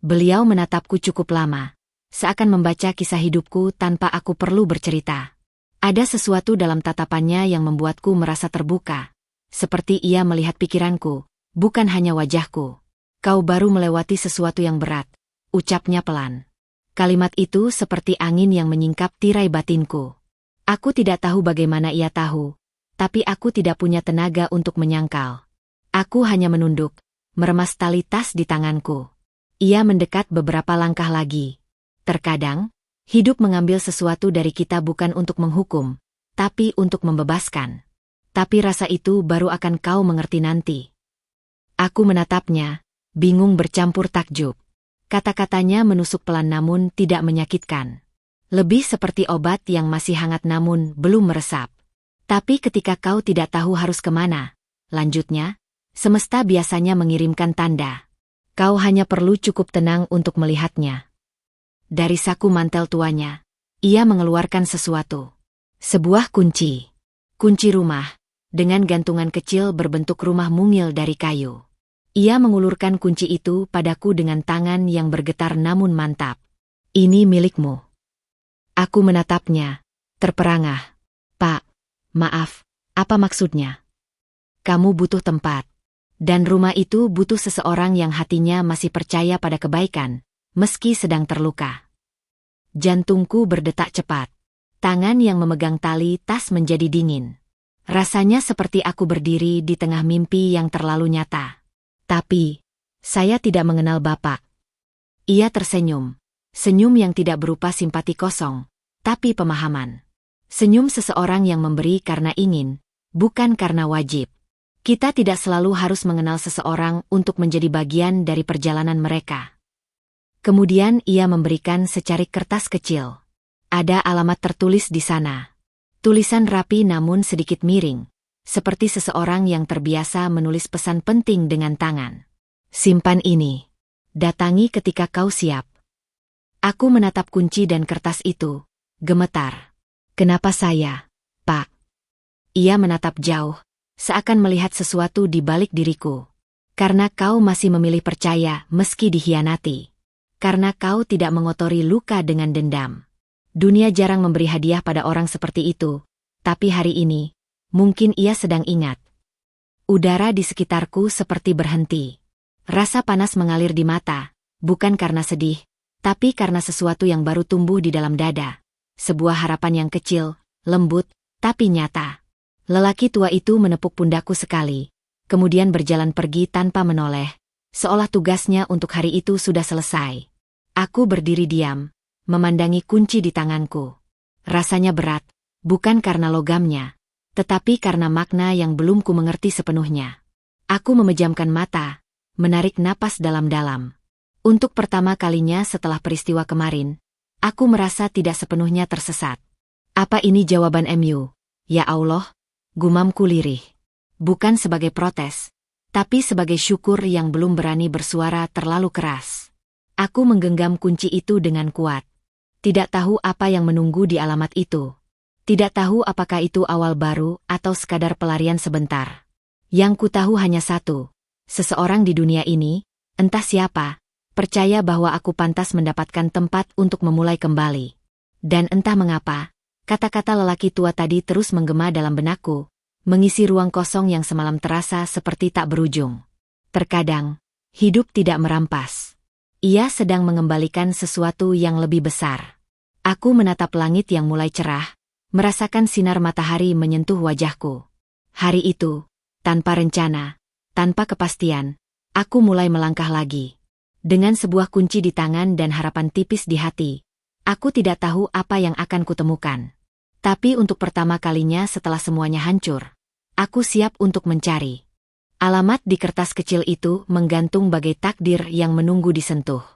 Beliau menatapku cukup lama. Seakan membaca kisah hidupku tanpa aku perlu bercerita. Ada sesuatu dalam tatapannya yang membuatku merasa terbuka. Seperti ia melihat pikiranku, bukan hanya wajahku. Kau baru melewati sesuatu yang berat, ucapnya pelan. Kalimat itu seperti angin yang menyingkap tirai batinku. Aku tidak tahu bagaimana ia tahu, tapi aku tidak punya tenaga untuk menyangkal. Aku hanya menunduk, meremas tali tas di tanganku. Ia mendekat beberapa langkah lagi. Terkadang, hidup mengambil sesuatu dari kita bukan untuk menghukum, tapi untuk membebaskan. Tapi rasa itu baru akan kau mengerti nanti. Aku menatapnya, bingung bercampur takjub. Kata-katanya menusuk pelan namun tidak menyakitkan. Lebih seperti obat yang masih hangat namun belum meresap. Tapi ketika kau tidak tahu harus kemana, lanjutnya, semesta biasanya mengirimkan tanda. Kau hanya perlu cukup tenang untuk melihatnya. Dari saku mantel tuanya, ia mengeluarkan sesuatu. Sebuah kunci. Kunci rumah, dengan gantungan kecil berbentuk rumah mungil dari kayu. Ia mengulurkan kunci itu padaku dengan tangan yang bergetar namun mantap. Ini milikmu. Aku menatapnya, terperangah. Pak, maaf, apa maksudnya? Kamu butuh tempat. Dan rumah itu butuh seseorang yang hatinya masih percaya pada kebaikan, meski sedang terluka. Jantungku berdetak cepat. Tangan yang memegang tali tas menjadi dingin. Rasanya seperti aku berdiri di tengah mimpi yang terlalu nyata. Tapi, saya tidak mengenal Bapak. Ia tersenyum. Senyum yang tidak berupa simpati kosong, tapi pemahaman. Senyum seseorang yang memberi karena ingin, bukan karena wajib. Kita tidak selalu harus mengenal seseorang untuk menjadi bagian dari perjalanan mereka. Kemudian ia memberikan secarik kertas kecil. Ada alamat tertulis di sana. Tulisan rapi namun sedikit miring, seperti seseorang yang terbiasa menulis pesan penting dengan tangan. Simpan ini. Datangi ketika kau siap. Aku menatap kunci dan kertas itu, gemetar. Kenapa saya, Pak? Ia menatap jauh, seakan melihat sesuatu di balik diriku. Karena kau masih memilih percaya meski dikhianati. Karena kau tidak mengotori luka dengan dendam. Dunia jarang memberi hadiah pada orang seperti itu, tapi hari ini, mungkin ia sedang ingat. Udara di sekitarku seperti berhenti. Rasa panas mengalir di mata, bukan karena sedih, tapi karena sesuatu yang baru tumbuh di dalam dada. Sebuah harapan yang kecil, lembut, tapi nyata. Lelaki tua itu menepuk pundakku sekali, kemudian berjalan pergi tanpa menoleh, seolah tugasnya untuk hari itu sudah selesai. Aku berdiri diam, memandangi kunci di tanganku. Rasanya berat, bukan karena logamnya, tetapi karena makna yang belum ku mengerti sepenuhnya. Aku memejamkan mata, menarik napas dalam-dalam. Untuk pertama kalinya setelah peristiwa kemarin, aku merasa tidak sepenuhnya tersesat. Apa ini jawaban MU? Ya Allah, gumamku lirih. Bukan sebagai protes, tapi sebagai syukur yang belum berani bersuara terlalu keras. Aku menggenggam kunci itu dengan kuat. Tidak tahu apa yang menunggu di alamat itu. Tidak tahu apakah itu awal baru atau sekadar pelarian sebentar. Yang ku tahu hanya satu. Seseorang di dunia ini, entah siapa, percaya bahwa aku pantas mendapatkan tempat untuk memulai kembali. Dan entah mengapa, kata-kata lelaki tua tadi terus menggema dalam benakku, mengisi ruang kosong yang semalam terasa seperti tak berujung. Terkadang, hidup tidak merampas. Ia sedang mengembalikan sesuatu yang lebih besar. Aku menatap langit yang mulai cerah, merasakan sinar matahari menyentuh wajahku. Hari itu, tanpa rencana, tanpa kepastian, aku mulai melangkah lagi. Dengan sebuah kunci di tangan dan harapan tipis di hati, aku tidak tahu apa yang akan kutemukan. Tapi untuk pertama kalinya setelah semuanya hancur, aku siap untuk mencari. Alamat di kertas kecil itu menggantung bagai takdir yang menunggu disentuh.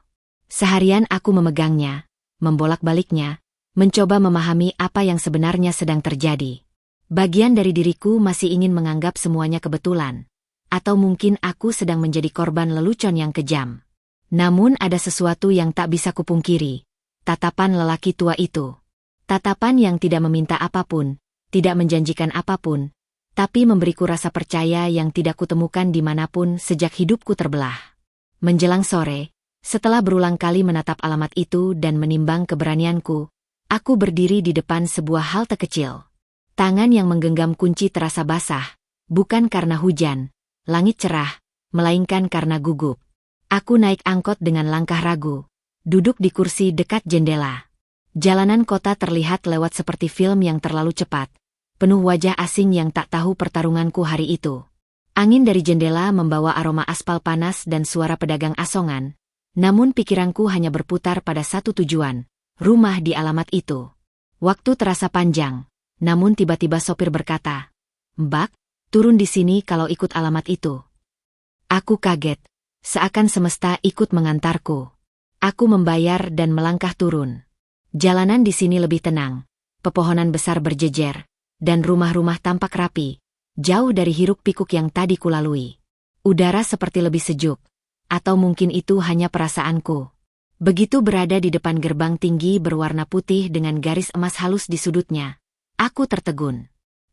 Seharian aku memegangnya, membolak-baliknya, mencoba memahami apa yang sebenarnya sedang terjadi. Bagian dari diriku masih ingin menganggap semuanya kebetulan, atau mungkin aku sedang menjadi korban lelucon yang kejam. Namun ada sesuatu yang tak bisa kupungkiri, tatapan lelaki tua itu. Tatapan yang tidak meminta apapun, tidak menjanjikan apapun, tapi memberiku rasa percaya yang tidak kutemukan dimanapun sejak hidupku terbelah. Menjelang sore, setelah berulang kali menatap alamat itu dan menimbang keberanianku, aku berdiri di depan sebuah halte kecil. Tangan yang menggenggam kunci terasa basah, bukan karena hujan, langit cerah, melainkan karena gugup. Aku naik angkot dengan langkah ragu, duduk di kursi dekat jendela. Jalanan kota terlihat lewat seperti film yang terlalu cepat, penuh wajah asing yang tak tahu pertarunganku hari itu. Angin dari jendela membawa aroma aspal panas dan suara pedagang asongan, namun pikiranku hanya berputar pada satu tujuan, rumah di alamat itu. Waktu terasa panjang, namun tiba-tiba sopir berkata, "Mbak, turun di sini kalau ikut alamat itu." Aku kaget. Seakan semesta ikut mengantarku. Aku membayar dan melangkah turun. Jalanan di sini lebih tenang, pepohonan besar berjejer, dan rumah-rumah tampak rapi, jauh dari hiruk-pikuk yang tadi kulalui. Udara seperti lebih sejuk, atau mungkin itu hanya perasaanku. Begitu berada di depan gerbang tinggi berwarna putih dengan garis emas halus di sudutnya, aku tertegun.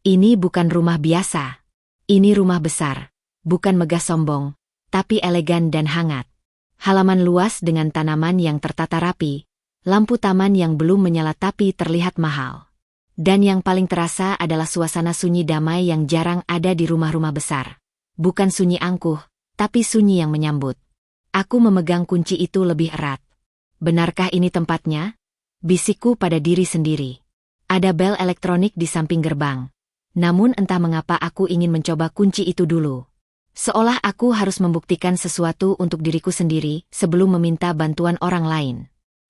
Ini bukan rumah biasa. Ini rumah besar, bukan megah sombong, tapi elegan dan hangat. Halaman luas dengan tanaman yang tertata rapi, lampu taman yang belum menyala tapi terlihat mahal. Dan yang paling terasa adalah suasana sunyi damai yang jarang ada di rumah-rumah besar. Bukan sunyi angkuh, tapi sunyi yang menyambut. Aku memegang kunci itu lebih erat. Benarkah ini tempatnya? Bisikku pada diri sendiri. Ada bel elektronik di samping gerbang. Namun entah mengapa aku ingin mencoba kunci itu dulu. Seolah aku harus membuktikan sesuatu untuk diriku sendiri sebelum meminta bantuan orang lain.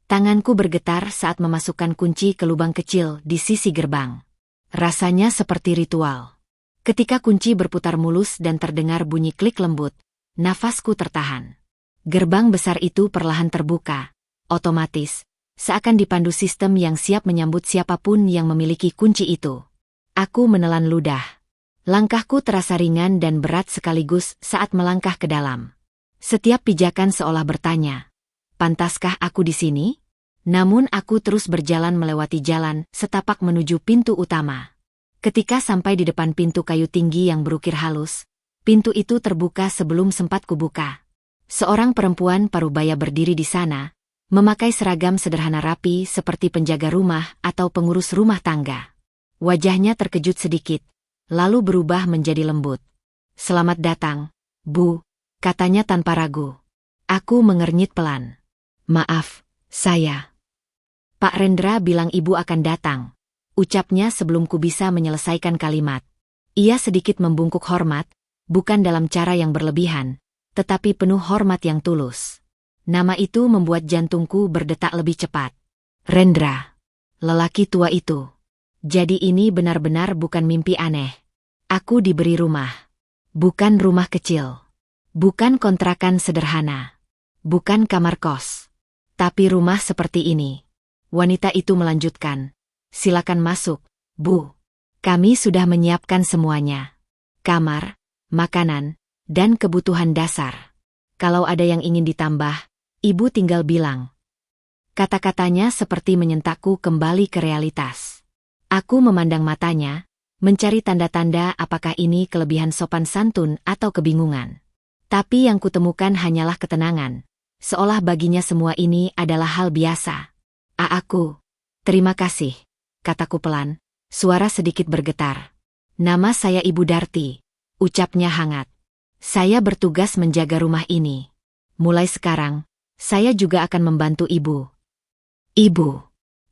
Tanganku bergetar saat memasukkan kunci ke lubang kecil di sisi gerbang. Rasanya seperti ritual. Ketika kunci berputar mulus dan terdengar bunyi klik lembut, nafasku tertahan. Gerbang besar itu perlahan terbuka, otomatis, seakan dipandu sistem yang siap menyambut siapapun yang memiliki kunci itu. Aku menelan ludah. Langkahku terasa ringan dan berat sekaligus saat melangkah ke dalam. Setiap pijakan seolah bertanya, "Pantaskah aku di sini?" Namun aku terus berjalan melewati jalan setapak menuju pintu utama. Ketika sampai di depan pintu kayu tinggi yang berukir halus, Pintu itu terbuka sebelum sempat kubuka. Seorang perempuan parubaya berdiri di sana, memakai seragam sederhana rapi seperti penjaga rumah atau pengurus rumah tangga. Wajahnya terkejut sedikit, lalu berubah menjadi lembut. "Selamat datang, Bu," katanya tanpa ragu. Aku mengernyit pelan. "Maaf, saya." "Pak Rendra bilang Ibu akan datang," ucapnya sebelum ku bisa menyelesaikan kalimat. Ia sedikit membungkuk hormat, bukan dalam cara yang berlebihan, tetapi penuh hormat yang tulus. Nama itu membuat jantungku berdetak lebih cepat. Rendra. Lelaki tua itu. Jadi ini benar-benar bukan mimpi aneh. Aku diberi rumah. Bukan rumah kecil. Bukan kontrakan sederhana. Bukan kamar kos. Tapi rumah seperti ini. Wanita itu melanjutkan. "Silakan masuk, Bu. Kami sudah menyiapkan semuanya. Kamar, makanan, dan kebutuhan dasar. Kalau ada yang ingin ditambah, Ibu tinggal bilang." Kata-katanya seperti menyentakku kembali ke realitas. Aku memandang matanya, mencari tanda-tanda apakah ini kelebihan sopan santun atau kebingungan. Tapi yang kutemukan hanyalah ketenangan, seolah baginya semua ini adalah hal biasa. Aku, terima kasih," kataku pelan, suara sedikit bergetar. "Nama saya Ibu Darti," ucapnya hangat. "Saya bertugas menjaga rumah ini. Mulai sekarang, saya juga akan membantu Ibu." "Ibu."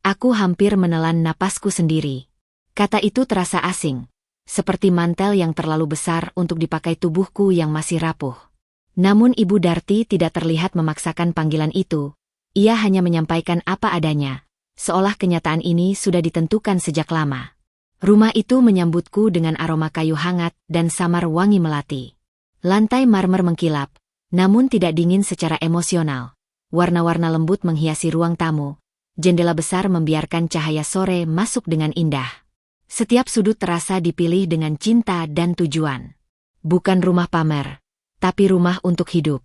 Aku hampir menelan napasku sendiri. Kata itu terasa asing, seperti mantel yang terlalu besar untuk dipakai tubuhku yang masih rapuh. Namun Ibu Darti tidak terlihat memaksakan panggilan itu. Ia hanya menyampaikan apa adanya, seolah kenyataan ini sudah ditentukan sejak lama. Rumah itu menyambutku dengan aroma kayu hangat dan samar wangi melati. Lantai marmer mengkilap, namun tidak dingin secara emosional. Warna-warna lembut menghiasi ruang tamu. Jendela besar membiarkan cahaya sore masuk dengan indah. Setiap sudut terasa dipilih dengan cinta dan tujuan. Bukan rumah pamer, tapi rumah untuk hidup.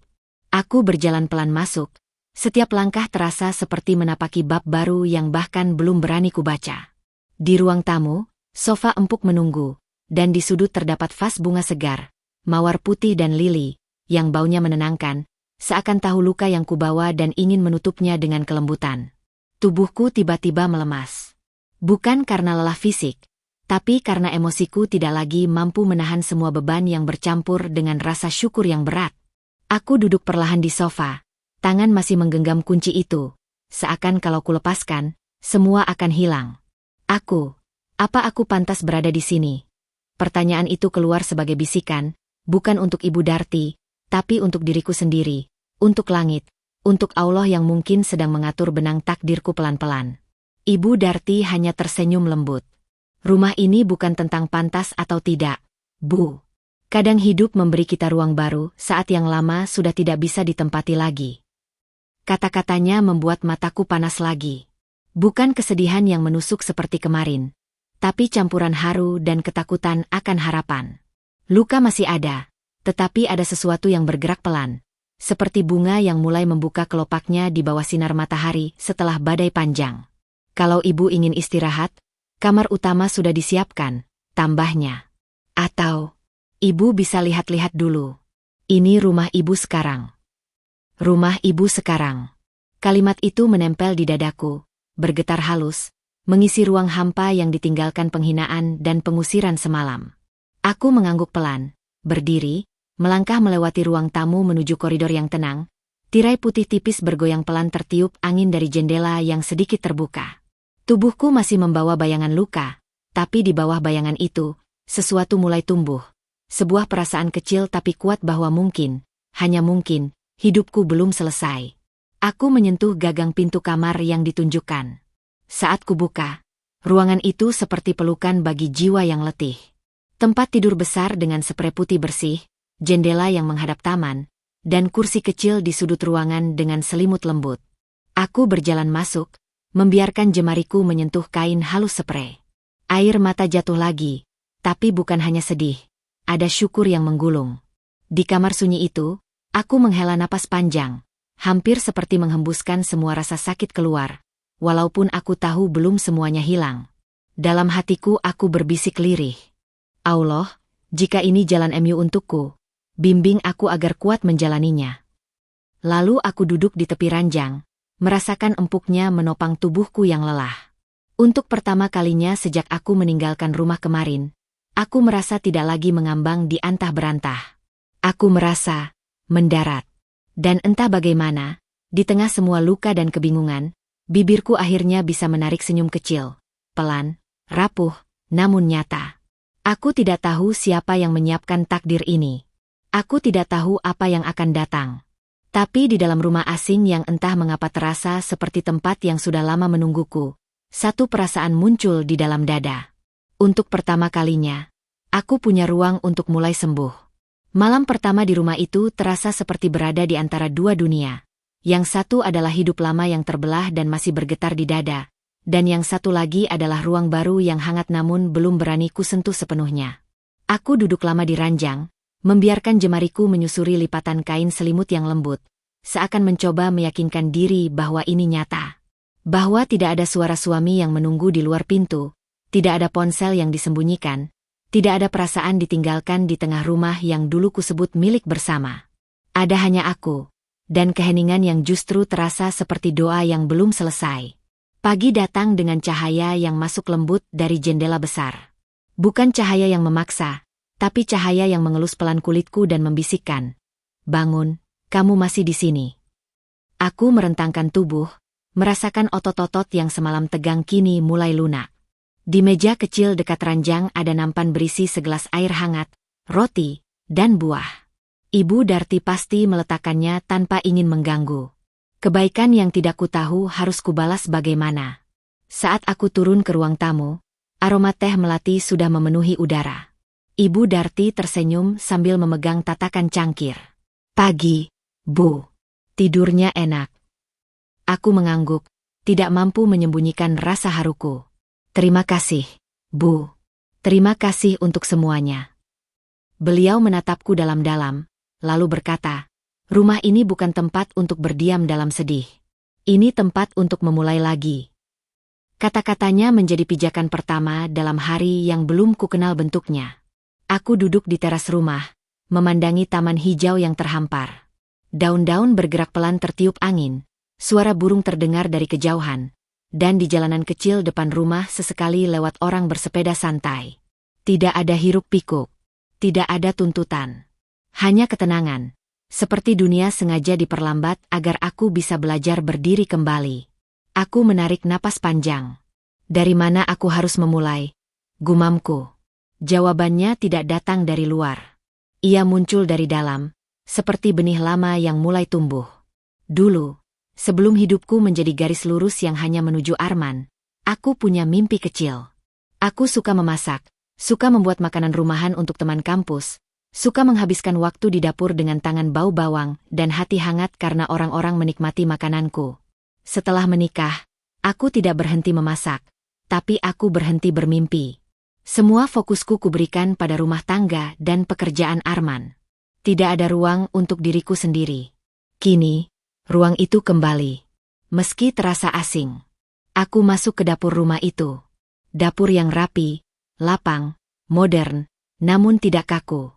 Aku berjalan pelan masuk. Setiap langkah terasa seperti menapaki bab baru yang bahkan belum berani kubaca. Di ruang tamu, sofa empuk menunggu, dan di sudut terdapat vas bunga segar, mawar putih dan lili, yang baunya menenangkan, seakan tahu luka yang kubawa dan ingin menutupnya dengan kelembutan. Tubuhku tiba-tiba melemas. Bukan karena lelah fisik, tapi karena emosiku tidak lagi mampu menahan semua beban yang bercampur dengan rasa syukur yang berat. Aku duduk perlahan di sofa, tangan masih menggenggam kunci itu, seakan kalau kulepaskan, semua akan hilang. Apa aku pantas berada di sini? Pertanyaan itu keluar sebagai bisikan, bukan untuk Ibu Darti, tapi untuk diriku sendiri, untuk langit, untuk Allah yang mungkin sedang mengatur benang takdirku pelan-pelan. Ibu Darti hanya tersenyum lembut. "Rumah ini bukan tentang pantas atau tidak, Bu. Kadang hidup memberi kita ruang baru saat yang lama sudah tidak bisa ditempati lagi." Kata-katanya membuat mataku panas lagi. Bukan kesedihan yang menusuk seperti kemarin, tapi campuran haru dan ketakutan akan harapan. Luka masih ada, tetapi ada sesuatu yang bergerak pelan. Seperti bunga yang mulai membuka kelopaknya di bawah sinar matahari setelah badai panjang. "Kalau Ibu ingin istirahat, kamar utama sudah disiapkan," tambahnya. "Atau, Ibu bisa lihat-lihat dulu. Ini rumah Ibu sekarang." Rumah Ibu sekarang. Kalimat itu menempel di dadaku, bergetar halus, mengisi ruang hampa yang ditinggalkan penghinaan dan pengusiran semalam. Aku mengangguk pelan, berdiri, melangkah melewati ruang tamu menuju koridor yang tenang. Tirai putih tipis bergoyang pelan tertiup angin dari jendela yang sedikit terbuka. Tubuhku masih membawa bayangan luka, tapi di bawah bayangan itu, sesuatu mulai tumbuh. Sebuah perasaan kecil tapi kuat bahwa mungkin, hanya mungkin, hidupku belum selesai. Aku menyentuh gagang pintu kamar yang ditunjukkan. Saat kubuka, ruangan itu seperti pelukan bagi jiwa yang letih. Tempat tidur besar dengan sprei putih bersih, jendela yang menghadap taman, dan kursi kecil di sudut ruangan dengan selimut lembut. Aku berjalan masuk, membiarkan jemariku menyentuh kain halus sprei. Air mata jatuh lagi, tapi bukan hanya sedih, ada syukur yang menggulung. Di kamar sunyi itu, aku menghela napas panjang, hampir seperti menghembuskan semua rasa sakit keluar, walaupun aku tahu belum semuanya hilang. Dalam hatiku aku berbisik lirih. Allah, Jika ini jalan MU untukku, bimbing aku agar kuat menjalaninya. Lalu aku duduk di tepi ranjang, merasakan empuknya menopang tubuhku yang lelah. Untuk pertama kalinya sejak aku meninggalkan rumah kemarin, aku merasa tidak lagi mengambang di antah berantah. Aku merasa mendarat. Dan entah bagaimana, di tengah semua luka dan kebingungan, bibirku akhirnya bisa menarik senyum kecil, pelan, rapuh, namun nyata. Aku tidak tahu siapa yang menyiapkan takdir ini. Aku tidak tahu apa yang akan datang. Tapi di dalam rumah asing yang entah mengapa terasa seperti tempat yang sudah lama menungguku, satu perasaan muncul di dalam dada. Untuk pertama kalinya, aku punya ruang untuk mulai sembuh. Malam pertama di rumah itu terasa seperti berada di antara dua dunia. Yang satu adalah hidup lama yang terbelah dan masih bergetar di dada, dan yang satu lagi adalah ruang baru yang hangat namun belum berani kusentuh sepenuhnya. Aku duduk lama di ranjang, membiarkan jemariku menyusuri lipatan kain selimut yang lembut, seakan mencoba meyakinkan diri bahwa ini nyata. Bahwa tidak ada suara suami yang menunggu di luar pintu, tidak ada ponsel yang disembunyikan, tidak ada perasaan ditinggalkan di tengah rumah yang dulu kusebut milik bersama. Ada hanya aku, dan keheningan yang justru terasa seperti doa yang belum selesai. Pagi datang dengan cahaya yang masuk lembut dari jendela besar. Bukan cahaya yang memaksa, tapi cahaya yang mengelus pelan kulitku dan membisikkan, "Bangun, kamu masih di sini." Aku merentangkan tubuh, merasakan otot-otot yang semalam tegang kini mulai lunak. Di meja kecil dekat ranjang ada nampan berisi segelas air hangat, roti, dan buah. Ibu Darti pasti meletakkannya tanpa ingin mengganggu. Kebaikan yang tidak kutahu harus kubalas bagaimana. Saat aku turun ke ruang tamu, aroma teh melati sudah memenuhi udara. Ibu Darti tersenyum sambil memegang tatakan cangkir. "Pagi, Bu. Tidurnya enak." Aku mengangguk, tidak mampu menyembunyikan rasa haruku. "Terima kasih, Bu. Terima kasih untuk semuanya." Beliau menatapku dalam-dalam, lalu berkata, "Rumah ini bukan tempat untuk berdiam dalam sedih. Ini tempat untuk memulai lagi." Kata-katanya menjadi pijakan pertama dalam hari yang belum kukenal bentuknya. Aku duduk di teras rumah, memandangi taman hijau yang terhampar. Daun-daun bergerak pelan tertiup angin, suara burung terdengar dari kejauhan, dan di jalanan kecil depan rumah sesekali lewat orang bersepeda santai. Tidak ada hiruk-pikuk, tidak ada tuntutan. Hanya ketenangan, seperti dunia sengaja diperlambat agar aku bisa belajar berdiri kembali. Aku menarik napas panjang. Dari mana aku harus memulai? Gumamku. Jawabannya tidak datang dari luar. Ia muncul dari dalam, seperti benih lama yang mulai tumbuh. Dulu, sebelum hidupku menjadi garis lurus yang hanya menuju Arman, aku punya mimpi kecil. Aku suka memasak, suka membuat makanan rumahan untuk teman kampus, suka menghabiskan waktu di dapur dengan tangan bau bawang dan hati hangat karena orang-orang menikmati makananku. Setelah menikah, aku tidak berhenti memasak, tapi aku berhenti bermimpi. Semua fokusku kuberikan pada rumah tangga dan pekerjaan Arman. Tidak ada ruang untuk diriku sendiri. Kini, ruang itu kembali. Meski terasa asing, aku masuk ke dapur rumah itu. Dapur yang rapi, lapang, modern, namun tidak kaku.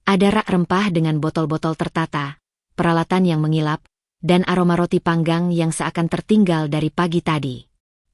Ada rak rempah dengan botol-botol tertata, peralatan yang mengilap, dan aroma roti panggang yang seakan tertinggal dari pagi tadi.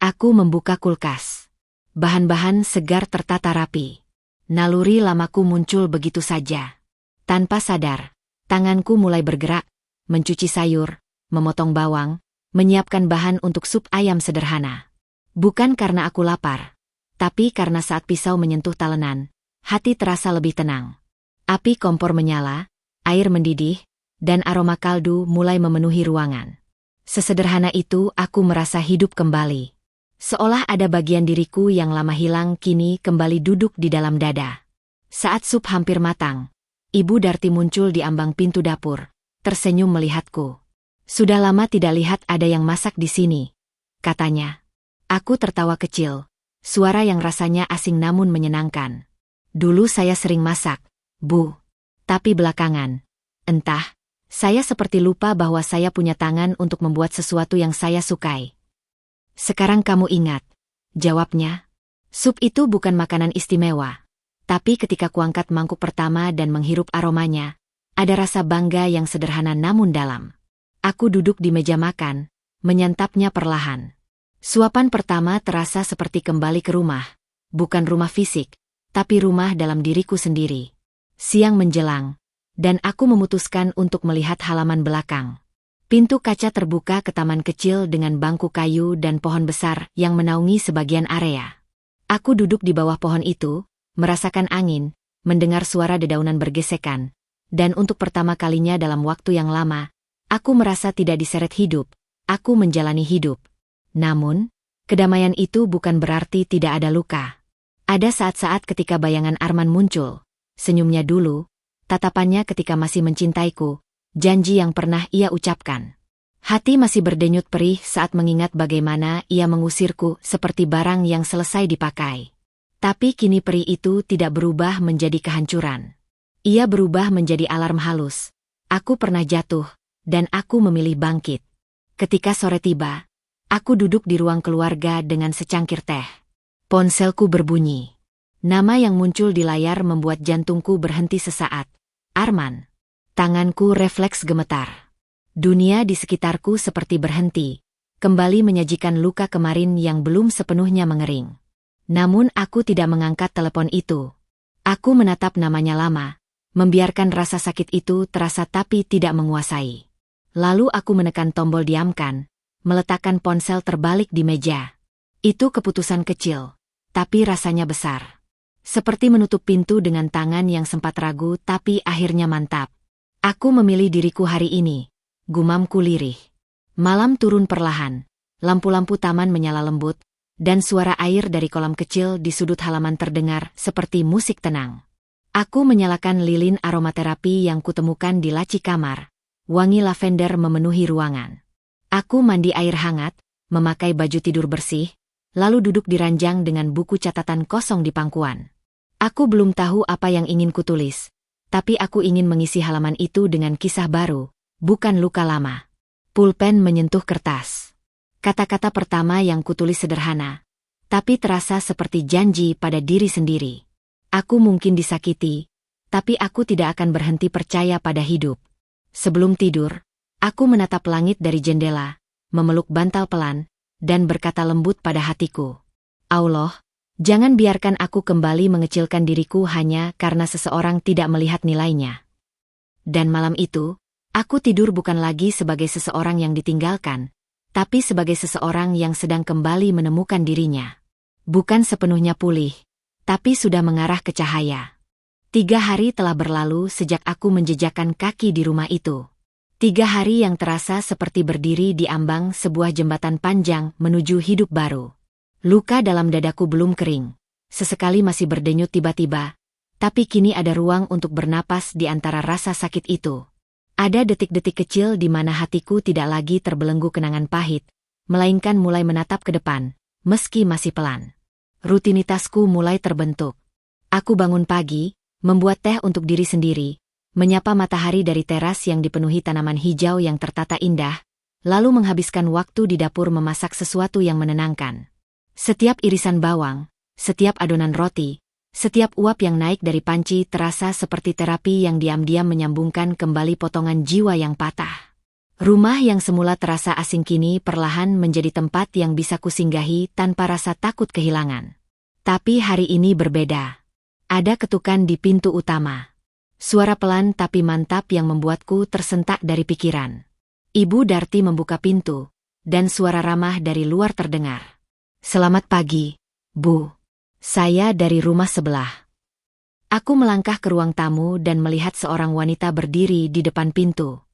Aku membuka kulkas. Bahan-bahan segar tertata rapi. Naluri lamaku muncul begitu saja. Tanpa sadar, tanganku mulai bergerak, mencuci sayur, memotong bawang, menyiapkan bahan untuk sup ayam sederhana. Bukan karena aku lapar, tapi karena saat pisau menyentuh talenan, hati terasa lebih tenang. Api kompor menyala, air mendidih, dan aroma kaldu mulai memenuhi ruangan. Sesederhana itu aku merasa hidup kembali. Seolah ada bagian diriku yang lama hilang kini kembali duduk di dalam dada. Saat sup hampir matang, Ibu Darti muncul di ambang pintu dapur, tersenyum melihatku. "Sudah lama tidak lihat ada yang masak di sini," katanya. Aku tertawa kecil, suara yang rasanya asing namun menyenangkan. "Dulu saya sering masak, Bu. Tapi belakangan, entah, saya seperti lupa bahwa saya punya tangan untuk membuat sesuatu yang saya sukai." "Sekarang kamu ingat," jawabnya. "Sup itu bukan makanan istimewa, Tapi ketika kuangkat mangkuk pertama dan menghirup aromanya, ada rasa bangga yang sederhana namun dalam. Aku duduk di meja makan, menyantapnya perlahan. Suapan pertama terasa seperti kembali ke rumah, bukan rumah fisik, tapi rumah dalam diriku sendiri. Siang menjelang, dan aku memutuskan untuk melihat halaman belakang. Pintu kaca terbuka ke taman kecil dengan bangku kayu dan pohon besar yang menaungi sebagian area. Aku duduk di bawah pohon itu, merasakan angin, mendengar suara dedaunan bergesekan, dan untuk pertama kalinya dalam waktu yang lama, aku merasa tidak diseret hidup, aku menjalani hidup. Namun, kedamaian itu bukan berarti tidak ada luka. Ada saat-saat ketika bayangan Arman muncul, senyumnya dulu, tatapannya ketika masih mencintaiku, janji yang pernah ia ucapkan. Hati masih berdenyut perih saat mengingat bagaimana ia mengusirku seperti barang yang selesai dipakai. Tapi kini perih itu tidak berubah menjadi kehancuran. Ia berubah menjadi alarm halus. Aku pernah jatuh, dan aku memilih bangkit. Ketika sore tiba, aku duduk di ruang keluarga dengan secangkir teh. Ponselku berbunyi. Nama yang muncul di layar membuat jantungku berhenti sesaat. Arman. Tanganku refleks gemetar. Dunia di sekitarku seperti berhenti, kembali menyajikan luka kemarin yang belum sepenuhnya mengering. Namun aku tidak mengangkat telepon itu. Aku menatap namanya lama, membiarkan rasa sakit itu terasa tapi tidak menguasai. Lalu aku menekan tombol diamkan, meletakkan ponsel terbalik di meja. Itu keputusan kecil, tapi rasanya besar. Seperti menutup pintu dengan tangan yang sempat ragu tapi akhirnya mantap. Aku memilih diriku hari ini, gumamku lirih. Malam turun perlahan, lampu-lampu taman menyala lembut, dan suara air dari kolam kecil di sudut halaman terdengar seperti musik tenang. Aku menyalakan lilin aromaterapi yang kutemukan di laci kamar. Wangi lavender memenuhi ruangan. Aku mandi air hangat, memakai baju tidur bersih, lalu duduk di ranjang dengan buku catatan kosong di pangkuan. Aku belum tahu apa yang ingin kutulis. Tapi aku ingin mengisi halaman itu dengan kisah baru, bukan luka lama. Pulpen menyentuh kertas. Kata-kata pertama yang kutulis sederhana, tapi terasa seperti janji pada diri sendiri. Aku mungkin disakiti, tapi aku tidak akan berhenti percaya pada hidup. Sebelum tidur, aku menatap langit dari jendela, memeluk bantal pelan, dan berkata lembut pada hatiku. Allah, jangan biarkan aku kembali mengecilkan diriku hanya karena seseorang tidak melihat nilainya. Dan malam itu, aku tidur bukan lagi sebagai seseorang yang ditinggalkan, tapi sebagai seseorang yang sedang kembali menemukan dirinya. Bukan sepenuhnya pulih, tapi sudah mengarah ke cahaya. 3 hari telah berlalu sejak aku menjejakkan kaki di rumah itu. 3 hari yang terasa seperti berdiri di ambang sebuah jembatan panjang menuju hidup baru. Luka dalam dadaku belum kering. Sesekali masih berdenyut tiba-tiba, tapi kini ada ruang untuk bernapas di antara rasa sakit itu. Ada detik-detik kecil di mana hatiku tidak lagi terbelenggu kenangan pahit, melainkan mulai menatap ke depan, meski masih pelan. Rutinitasku mulai terbentuk. Aku bangun pagi, membuat teh untuk diri sendiri, menyapa matahari dari teras yang dipenuhi tanaman hijau yang tertata indah, lalu menghabiskan waktu di dapur memasak sesuatu yang menenangkan. Setiap irisan bawang, setiap adonan roti, setiap uap yang naik dari panci terasa seperti terapi yang diam-diam menyambungkan kembali potongan jiwa yang patah. Rumah yang semula terasa asing kini perlahan menjadi tempat yang bisa kusinggahi tanpa rasa takut kehilangan. Tapi hari ini berbeda. Ada ketukan di pintu utama. Suara pelan tapi mantap yang membuatku tersentak dari pikiran. Ibu Darti membuka pintu, dan suara ramah dari luar terdengar. "Selamat pagi, Bu. Saya dari rumah sebelah." Aku melangkah ke ruang tamu dan melihat seorang wanita berdiri di depan pintu.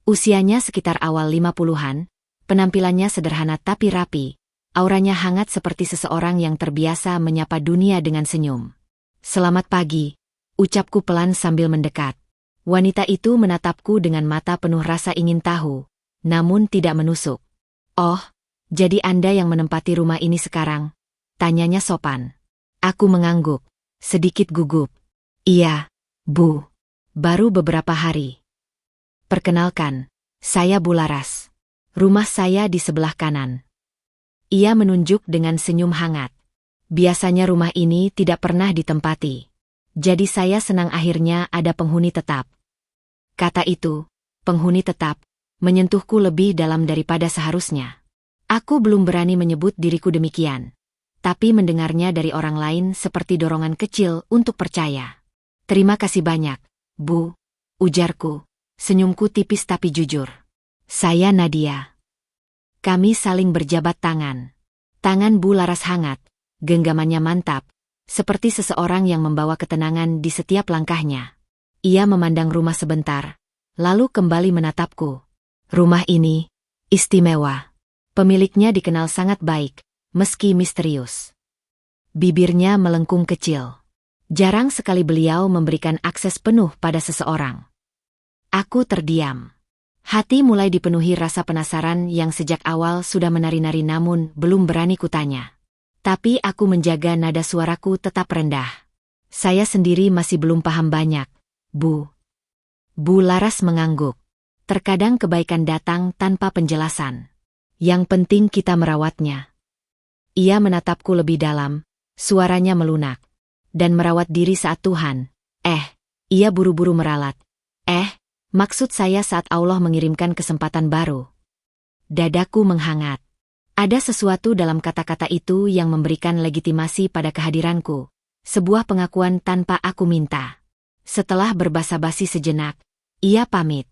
Usianya sekitar awal 50-an, penampilannya sederhana tapi rapi, auranya hangat seperti seseorang yang terbiasa menyapa dunia dengan senyum. "Selamat pagi," ucapku pelan sambil mendekat. Wanita itu menatapku dengan mata penuh rasa ingin tahu, namun tidak menusuk. "Oh, jadi Anda yang menempati rumah ini sekarang?" tanyanya sopan. Aku mengangguk, sedikit gugup. "Iya, Bu. Baru beberapa hari." "Perkenalkan, saya Bu Laras. Rumah saya di sebelah kanan." Ia menunjuk dengan senyum hangat. Biasanya rumah ini tidak pernah ditempati. Jadi saya senang akhirnya ada penghuni tetap. Kata itu, penghuni tetap, menyentuhku lebih dalam daripada seharusnya. Aku belum berani menyebut diriku demikian. Tapi mendengarnya dari orang lain seperti dorongan kecil untuk percaya. Terima kasih banyak, Bu, ujarku, senyumku tipis tapi jujur. Saya Nadia. Kami saling berjabat tangan. Tangan Bu Laras hangat, genggamannya mantap, seperti seseorang yang membawa ketenangan di setiap langkahnya. Ia memandang rumah sebentar, lalu kembali menatapku. Rumah ini istimewa. Pemiliknya dikenal sangat baik, meski misterius. Bibirnya melengkung kecil. Jarang sekali beliau memberikan akses penuh pada seseorang. Aku terdiam. Hati mulai dipenuhi rasa penasaran yang sejak awal sudah menari-nari namun belum berani kutanya. Tapi aku menjaga nada suaraku tetap rendah. Saya sendiri masih belum paham banyak, Bu. Bu Laras mengangguk. Terkadang kebaikan datang tanpa penjelasan. Yang penting kita merawatnya. Ia menatapku lebih dalam, suaranya melunak. Dan merawat diri saat Tuhan. Ia buru-buru meralat. Maksud saya saat Allah mengirimkan kesempatan baru. Dadaku menghangat. Ada sesuatu dalam kata-kata itu yang memberikan legitimasi pada kehadiranku. Sebuah pengakuan tanpa aku minta. Setelah berbasa-basi sejenak, ia pamit.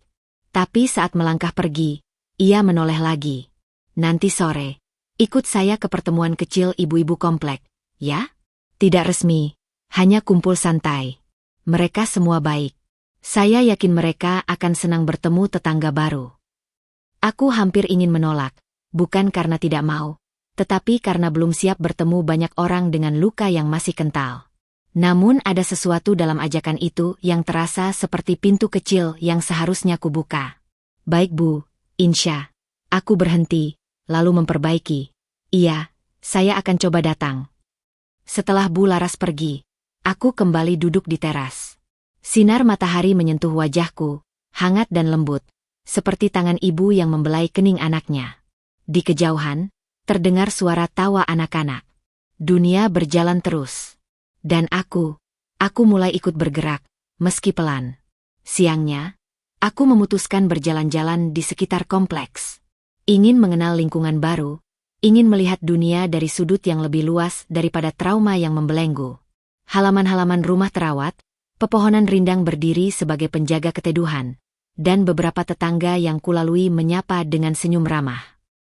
Tapi saat melangkah pergi, ia menoleh lagi. Nanti sore, ikut saya ke pertemuan kecil ibu-ibu komplek, ya? Tidak resmi, hanya kumpul santai. Mereka semua baik. Saya yakin mereka akan senang bertemu tetangga baru. Aku hampir ingin menolak, bukan karena tidak mau, tetapi karena belum siap bertemu banyak orang dengan luka yang masih kental. Namun ada sesuatu dalam ajakan itu yang terasa seperti pintu kecil yang seharusnya kubuka. Baik Bu, insya. Aku berhenti, lalu memperbaiki. Iya, saya akan coba datang. Setelah Bu Laras pergi, aku kembali duduk di teras. Sinar matahari menyentuh wajahku, hangat dan lembut, seperti tangan ibu yang membelai kening anaknya. Di kejauhan, terdengar suara tawa anak-anak. Dunia berjalan terus. Dan aku mulai ikut bergerak, meski pelan. Siangnya, aku memutuskan berjalan-jalan di sekitar kompleks. Ingin mengenal lingkungan baru, ingin melihat dunia dari sudut yang lebih luas daripada trauma yang membelenggu. Halaman-halaman rumah terawat, pepohonan rindang berdiri sebagai penjaga keteduhan, dan beberapa tetangga yang kulalui menyapa dengan senyum ramah.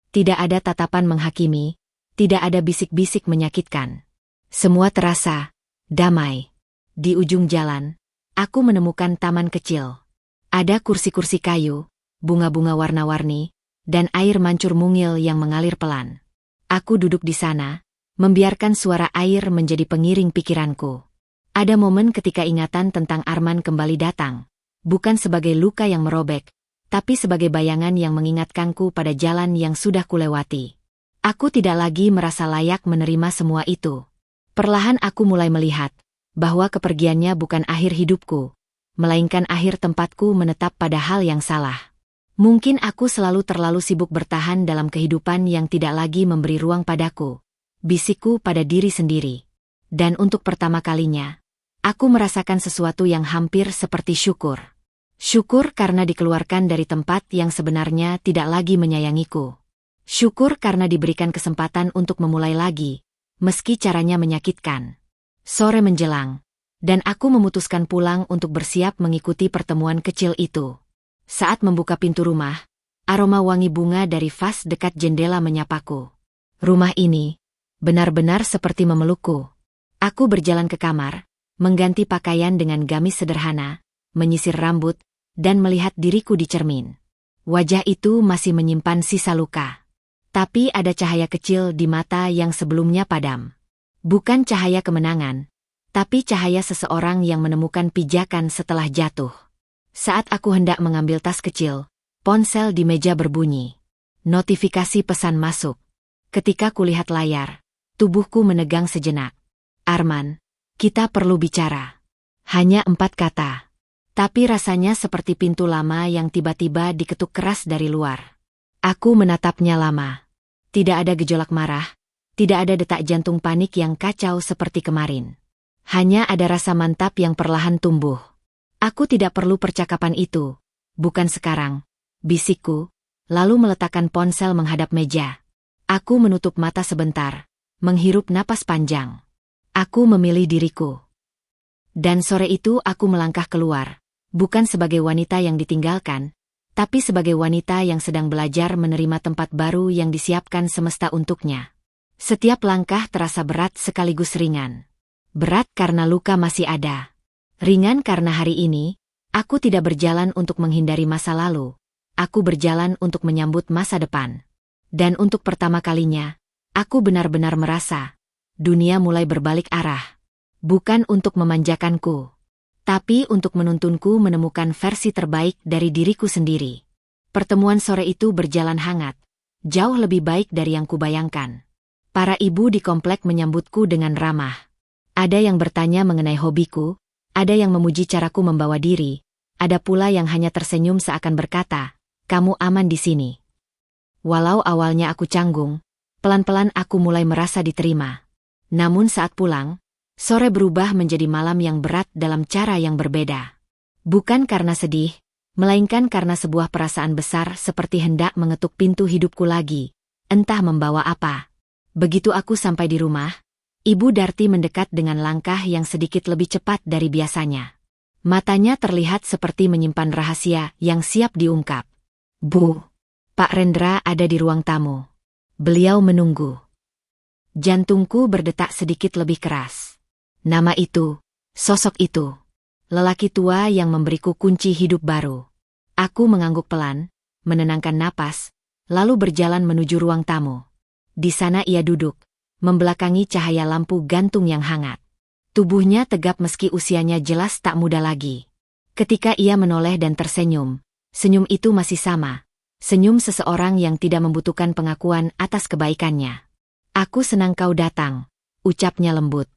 Tidak ada tatapan menghakimi, tidak ada bisik-bisik menyakitkan. Semua terasa damai. Di ujung jalan, aku menemukan taman kecil. Ada kursi-kursi kayu, bunga-bunga warna-warni, dan air mancur mungil yang mengalir pelan. Aku duduk di sana, membiarkan suara air menjadi pengiring pikiranku. Ada momen ketika ingatan tentang Arman kembali datang, bukan sebagai luka yang merobek, tapi sebagai bayangan yang mengingatkanku pada jalan yang sudah kulewati. Aku tidak lagi merasa layak menerima semua itu. Perlahan aku mulai melihat bahwa kepergiannya bukan akhir hidupku, melainkan akhir tempatku menetap pada hal yang salah. Mungkin aku selalu terlalu sibuk bertahan dalam kehidupan yang tidak lagi memberi ruang padaku, bisikku pada diri sendiri. Dan untuk pertama kalinya, aku merasakan sesuatu yang hampir seperti syukur. Syukur karena dikeluarkan dari tempat yang sebenarnya tidak lagi menyayangiku. Syukur karena diberikan kesempatan untuk memulai lagi, meski caranya menyakitkan. Sore menjelang, dan aku memutuskan pulang untuk bersiap mengikuti pertemuan kecil itu. Saat membuka pintu rumah, aroma wangi bunga dari vas dekat jendela menyapaku. Rumah ini benar-benar seperti memelukku. Aku berjalan ke kamar, mengganti pakaian dengan gamis sederhana, menyisir rambut, dan melihat diriku di cermin. Wajah itu masih menyimpan sisa luka. Tapi ada cahaya kecil di mata yang sebelumnya padam. Bukan cahaya kemenangan, tapi cahaya seseorang yang menemukan pijakan setelah jatuh. Saat aku hendak mengambil tas kecil, ponsel di meja berbunyi. Notifikasi pesan masuk. Ketika kulihat layar, tubuhku menegang sejenak. Arman, kita perlu bicara. Hanya 4 kata. Tapi rasanya seperti pintu lama yang tiba-tiba diketuk keras dari luar. Aku menatapnya lama. Tidak ada gejolak marah, tidak ada detak jantung panik yang kacau seperti kemarin. Hanya ada rasa mantap yang perlahan tumbuh. Aku tidak perlu percakapan itu. Bukan sekarang, bisikku, lalu meletakkan ponsel menghadap meja. Aku menutup mata sebentar, menghirup napas panjang. Aku memilih diriku. Dan sore itu aku melangkah keluar, bukan sebagai wanita yang ditinggalkan, tapi sebagai wanita yang sedang belajar menerima tempat baru yang disiapkan semesta untuknya. Setiap langkah terasa berat sekaligus ringan. Berat karena luka masih ada. Ringan karena hari ini, aku tidak berjalan untuk menghindari masa lalu. Aku berjalan untuk menyambut masa depan. Dan untuk pertama kalinya, aku benar-benar merasa, dunia mulai berbalik arah. Bukan untuk memanjakanku, tapi untuk menuntunku menemukan versi terbaik dari diriku sendiri. Pertemuan sore itu berjalan hangat, jauh lebih baik dari yang kubayangkan. Para ibu di komplek menyambutku dengan ramah. Ada yang bertanya mengenai hobiku, ada yang memuji caraku membawa diri, ada pula yang hanya tersenyum seakan berkata, "Kamu aman di sini." Walau awalnya aku canggung, pelan-pelan aku mulai merasa diterima. Namun saat pulang, sore berubah menjadi malam yang berat dalam cara yang berbeda. Bukan karena sedih, melainkan karena sebuah perasaan besar seperti hendak mengetuk pintu hidupku lagi, entah membawa apa. Begitu aku sampai di rumah, Ibu Darti mendekat dengan langkah yang sedikit lebih cepat dari biasanya. Matanya terlihat seperti menyimpan rahasia yang siap diungkap. "Bu, Pak Rendra ada di ruang tamu. Beliau menunggu." Jantungku berdetak sedikit lebih keras. Nama itu, sosok itu. Lelaki tua yang memberiku kunci hidup baru. Aku mengangguk pelan, menenangkan napas, lalu berjalan menuju ruang tamu. Di sana ia duduk, membelakangi cahaya lampu gantung yang hangat. Tubuhnya tegap meski usianya jelas tak muda lagi. Ketika ia menoleh dan tersenyum, senyum itu masih sama. Senyum seseorang yang tidak membutuhkan pengakuan atas kebaikannya. "Aku senang kau datang," ucapnya lembut.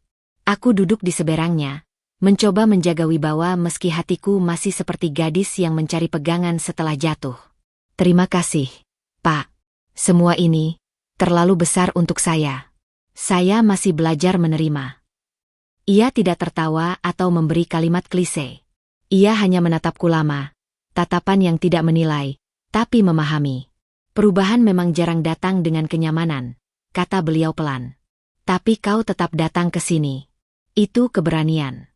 Aku duduk di seberangnya, mencoba menjaga wibawa meski hatiku masih seperti gadis yang mencari pegangan setelah jatuh. "Terima kasih, Pak. Semua ini terlalu besar untuk saya. Saya masih belajar menerima." Ia tidak tertawa atau memberi kalimat klise. Ia hanya menatapku lama, tatapan yang tidak menilai, tapi memahami. "Perubahan memang jarang datang dengan kenyamanan," kata beliau pelan. "Tapi kau tetap datang ke sini. Itu keberanian."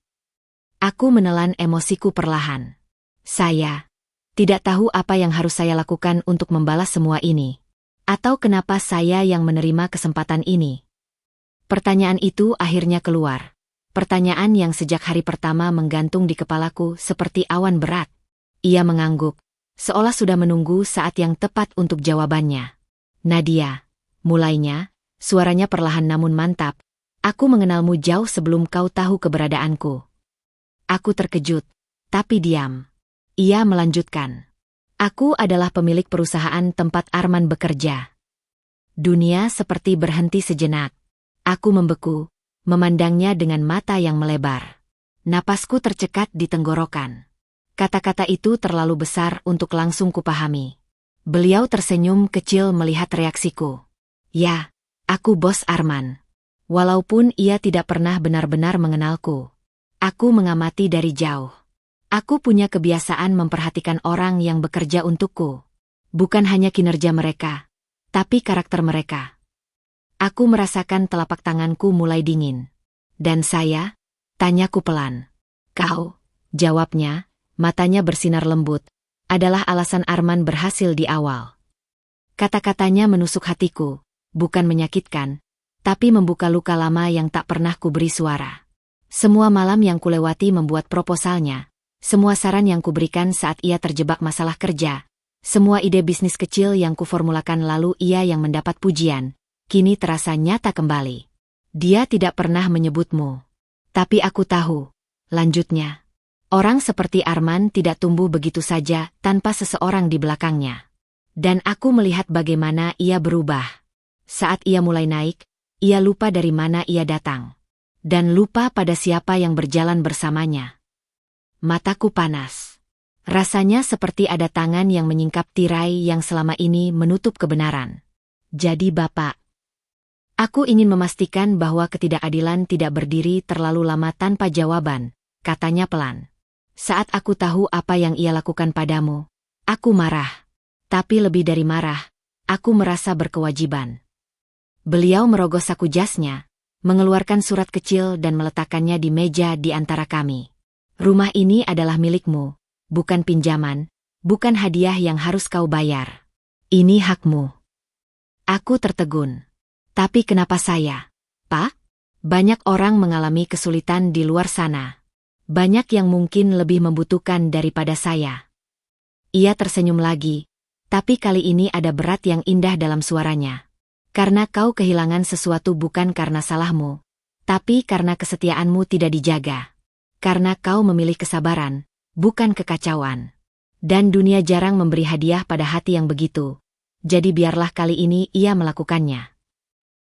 Aku menelan emosiku perlahan. Saya tidak tahu apa yang harus saya lakukan untuk membalas semua ini. Atau kenapa saya yang menerima kesempatan ini. Pertanyaan itu akhirnya keluar. Pertanyaan yang sejak hari pertama menggantung di kepalaku seperti awan berat. Ia mengangguk, seolah sudah menunggu saat yang tepat untuk jawabannya. "Nadia," mulainya, suaranya perlahan namun mantap, "aku mengenalmu jauh sebelum kau tahu keberadaanku." Aku terkejut, tapi diam. Ia melanjutkan. "Aku adalah pemilik perusahaan tempat Arman bekerja." Dunia seperti berhenti sejenak. Aku membeku, memandangnya dengan mata yang melebar. Napasku tercekat di tenggorokan. Kata-kata itu terlalu besar untuk langsung kupahami. Beliau tersenyum kecil melihat reaksiku. "Ya, aku Bos Arman." Walaupun ia tidak pernah benar-benar mengenalku. Aku mengamati dari jauh. Aku punya kebiasaan memperhatikan orang yang bekerja untukku. Bukan hanya kinerja mereka, tapi karakter mereka. Aku merasakan telapak tanganku mulai dingin. "Dan saya?" tanyaku pelan. "Kau," jawabnya, matanya bersinar lembut, "adalah alasan Arman berhasil di awal." Kata-katanya menusuk hatiku, bukan menyakitkan, tapi membuka luka lama yang tak pernah kuberi suara. Semua malam yang kulewati membuat proposalnya, semua saran yang kuberikan saat ia terjebak masalah kerja, semua ide bisnis kecil yang kuformulakan lalu ia yang mendapat pujian, kini terasa nyata kembali. "Dia tidak pernah menyebutmu. Tapi aku tahu," lanjutnya. "Orang seperti Arman tidak tumbuh begitu saja tanpa seseorang di belakangnya. Dan aku melihat bagaimana ia berubah. Saat ia mulai naik, ia lupa dari mana ia datang. Dan lupa pada siapa yang berjalan bersamanya." Mataku panas. Rasanya seperti ada tangan yang menyingkap tirai yang selama ini menutup kebenaran. "Jadi Bapak Aku ingin memastikan bahwa ketidakadilan tidak berdiri terlalu lama tanpa jawaban, katanya pelan. Saat aku tahu apa yang ia lakukan padamu, aku marah. Tapi lebih dari marah, aku merasa berkewajiban. Beliau merogoh saku jasnya, mengeluarkan surat kecil dan meletakkannya di meja di antara kami. Rumah ini adalah milikmu, bukan pinjaman, bukan hadiah yang harus kau bayar. Ini hakmu. Aku tertegun. Tapi kenapa saya? Pak? Banyak orang mengalami kesulitan di luar sana. Banyak yang mungkin lebih membutuhkan daripada saya. Ia tersenyum lagi, tapi kali ini ada berat yang indah dalam suaranya. Karena kau kehilangan sesuatu bukan karena salahmu, tapi karena kesetiaanmu tidak dijaga. Karena kau memilih kesabaran, bukan kekacauan. Dan dunia jarang memberi hadiah pada hati yang begitu. Jadi biarlah kali ini ia melakukannya.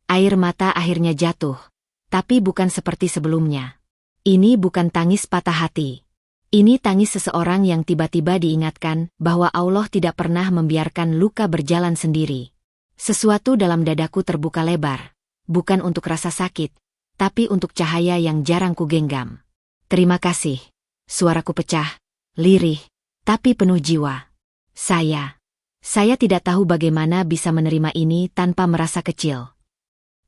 Air mata akhirnya jatuh, tapi bukan seperti sebelumnya. Ini bukan tangis patah hati. Ini tangis seseorang yang tiba-tiba diingatkan bahwa Allah tidak pernah membiarkan luka berjalan sendiri. Sesuatu dalam dadaku terbuka lebar, bukan untuk rasa sakit, tapi untuk cahaya yang jarang kugenggam. Terima kasih. Suaraku pecah, lirih, tapi penuh jiwa. Saya tidak tahu bagaimana bisa menerima ini tanpa merasa kecil.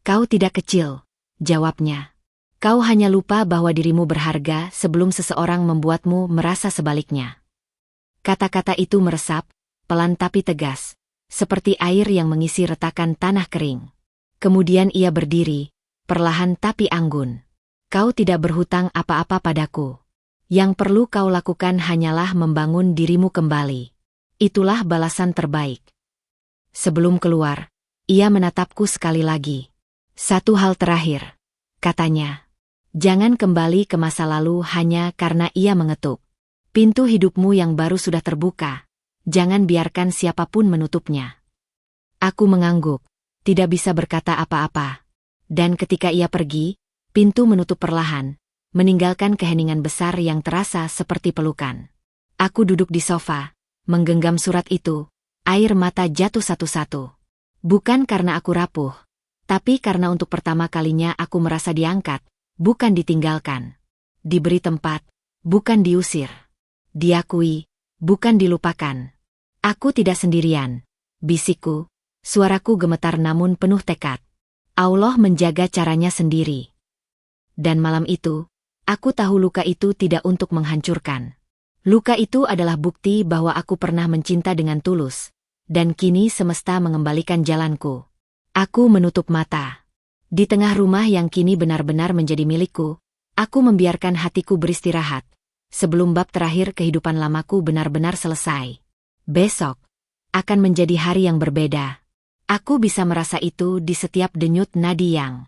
Kau tidak kecil, jawabnya. Kau hanya lupa bahwa dirimu berharga sebelum seseorang membuatmu merasa sebaliknya. Kata-kata itu meresap, pelan tapi tegas, seperti air yang mengisi retakan tanah kering. Kemudian ia berdiri, perlahan tapi anggun. Kau tidak berhutang apa-apa padaku. Yang perlu kau lakukan hanyalah membangun dirimu kembali. Itulah balasan terbaik. Sebelum keluar, ia menatapku sekali lagi. Satu hal terakhir, katanya. Jangan kembali ke masa lalu hanya karena ia mengetuk. Pintu hidupmu yang baru sudah terbuka. Jangan biarkan siapapun menutupnya. Aku mengangguk, tidak bisa berkata apa-apa. Dan ketika ia pergi, pintu menutup perlahan, meninggalkan keheningan besar yang terasa seperti pelukan. Aku duduk di sofa, menggenggam surat itu, air mata jatuh satu-satu. Bukan karena aku rapuh, tapi karena untuk pertama kalinya aku merasa diangkat, bukan ditinggalkan. Diberi tempat, bukan diusir. Diakui, bukan dilupakan. Aku tidak sendirian, bisikku, suaraku gemetar namun penuh tekad. Allah menjaga caranya sendiri. Dan malam itu, aku tahu luka itu tidak untuk menghancurkan. Luka itu adalah bukti bahwa aku pernah mencinta dengan tulus, dan kini semesta mengembalikan jalanku. Aku menutup mata. Di tengah rumah yang kini benar-benar menjadi milikku, aku membiarkan hatiku beristirahat, sebelum bab terakhir kehidupan lamaku benar-benar selesai. Besok akan menjadi hari yang berbeda. Aku bisa merasa itu di setiap denyut nadi yang.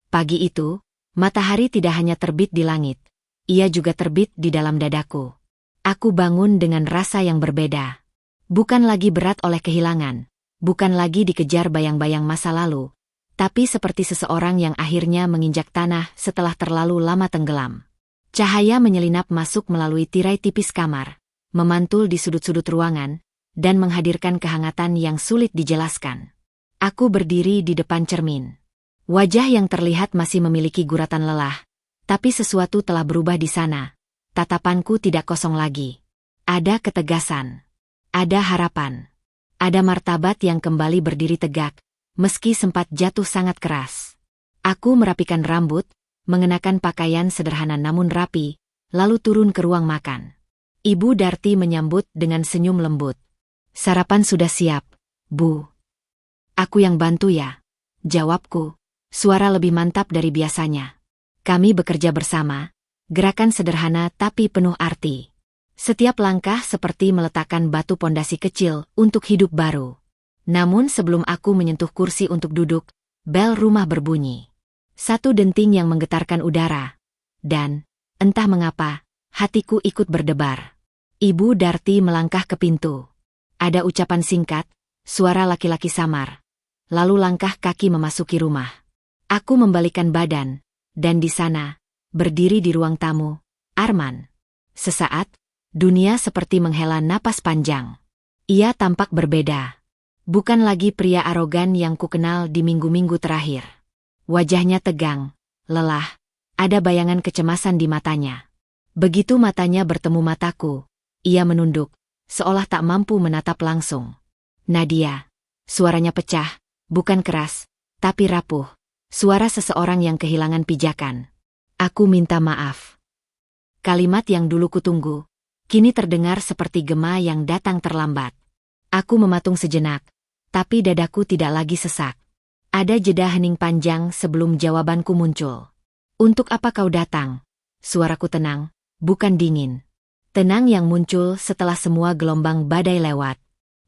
Pagi itu, matahari tidak hanya terbit di langit, ia juga terbit di dalam dadaku. Aku bangun dengan rasa yang berbeda. Bukan lagi berat oleh kehilangan. Bukan lagi dikejar bayang-bayang masa lalu, tapi seperti seseorang yang akhirnya menginjak tanah setelah terlalu lama tenggelam. Cahaya menyelinap masuk melalui tirai tipis kamar, memantul di sudut-sudut ruangan, dan menghadirkan kehangatan yang sulit dijelaskan. Aku berdiri di depan cermin. Wajah yang terlihat masih memiliki guratan lelah, tapi sesuatu telah berubah di sana. Tatapanku tidak kosong lagi. Ada ketegasan. Ada harapan. Ada martabat yang kembali berdiri tegak, meski sempat jatuh sangat keras. Aku merapikan rambut, mengenakan pakaian sederhana namun rapi, lalu turun ke ruang makan. Ibu Darti menyambut dengan senyum lembut. Sarapan sudah siap, Bu. Aku yang bantu ya, jawabku, suara lebih mantap dari biasanya. Kami bekerja bersama, gerakan sederhana tapi penuh arti. Setiap langkah seperti meletakkan batu pondasi kecil untuk hidup baru. Namun sebelum aku menyentuh kursi untuk duduk, bel rumah berbunyi. Satu denting yang menggetarkan udara. Dan, entah mengapa, hatiku ikut berdebar. Ibu Darti melangkah ke pintu. Ada ucapan singkat, suara laki-laki samar. Lalu langkah kaki memasuki rumah. Aku membalikan badan, dan di sana, berdiri di ruang tamu, Arman. Sesaat, dunia seperti menghela napas panjang. Ia tampak berbeda. Bukan lagi pria arogan yang kukenal di minggu-minggu terakhir. Wajahnya tegang, lelah, ada bayangan kecemasan di matanya. Begitu matanya bertemu mataku, ia menunduk, seolah tak mampu menatap langsung. Nadia. Suaranya pecah, bukan keras, tapi rapuh. Suara seseorang yang kehilangan pijakan. Aku minta maaf. Kalimat yang dulu kutunggu, kini terdengar seperti gema yang datang terlambat. Aku mematung sejenak, tapi dadaku tidak lagi sesak. Ada jeda hening panjang sebelum jawabanku muncul. Untuk apa kau datang? Suaraku tenang, bukan dingin. Tenang yang muncul setelah semua gelombang badai lewat.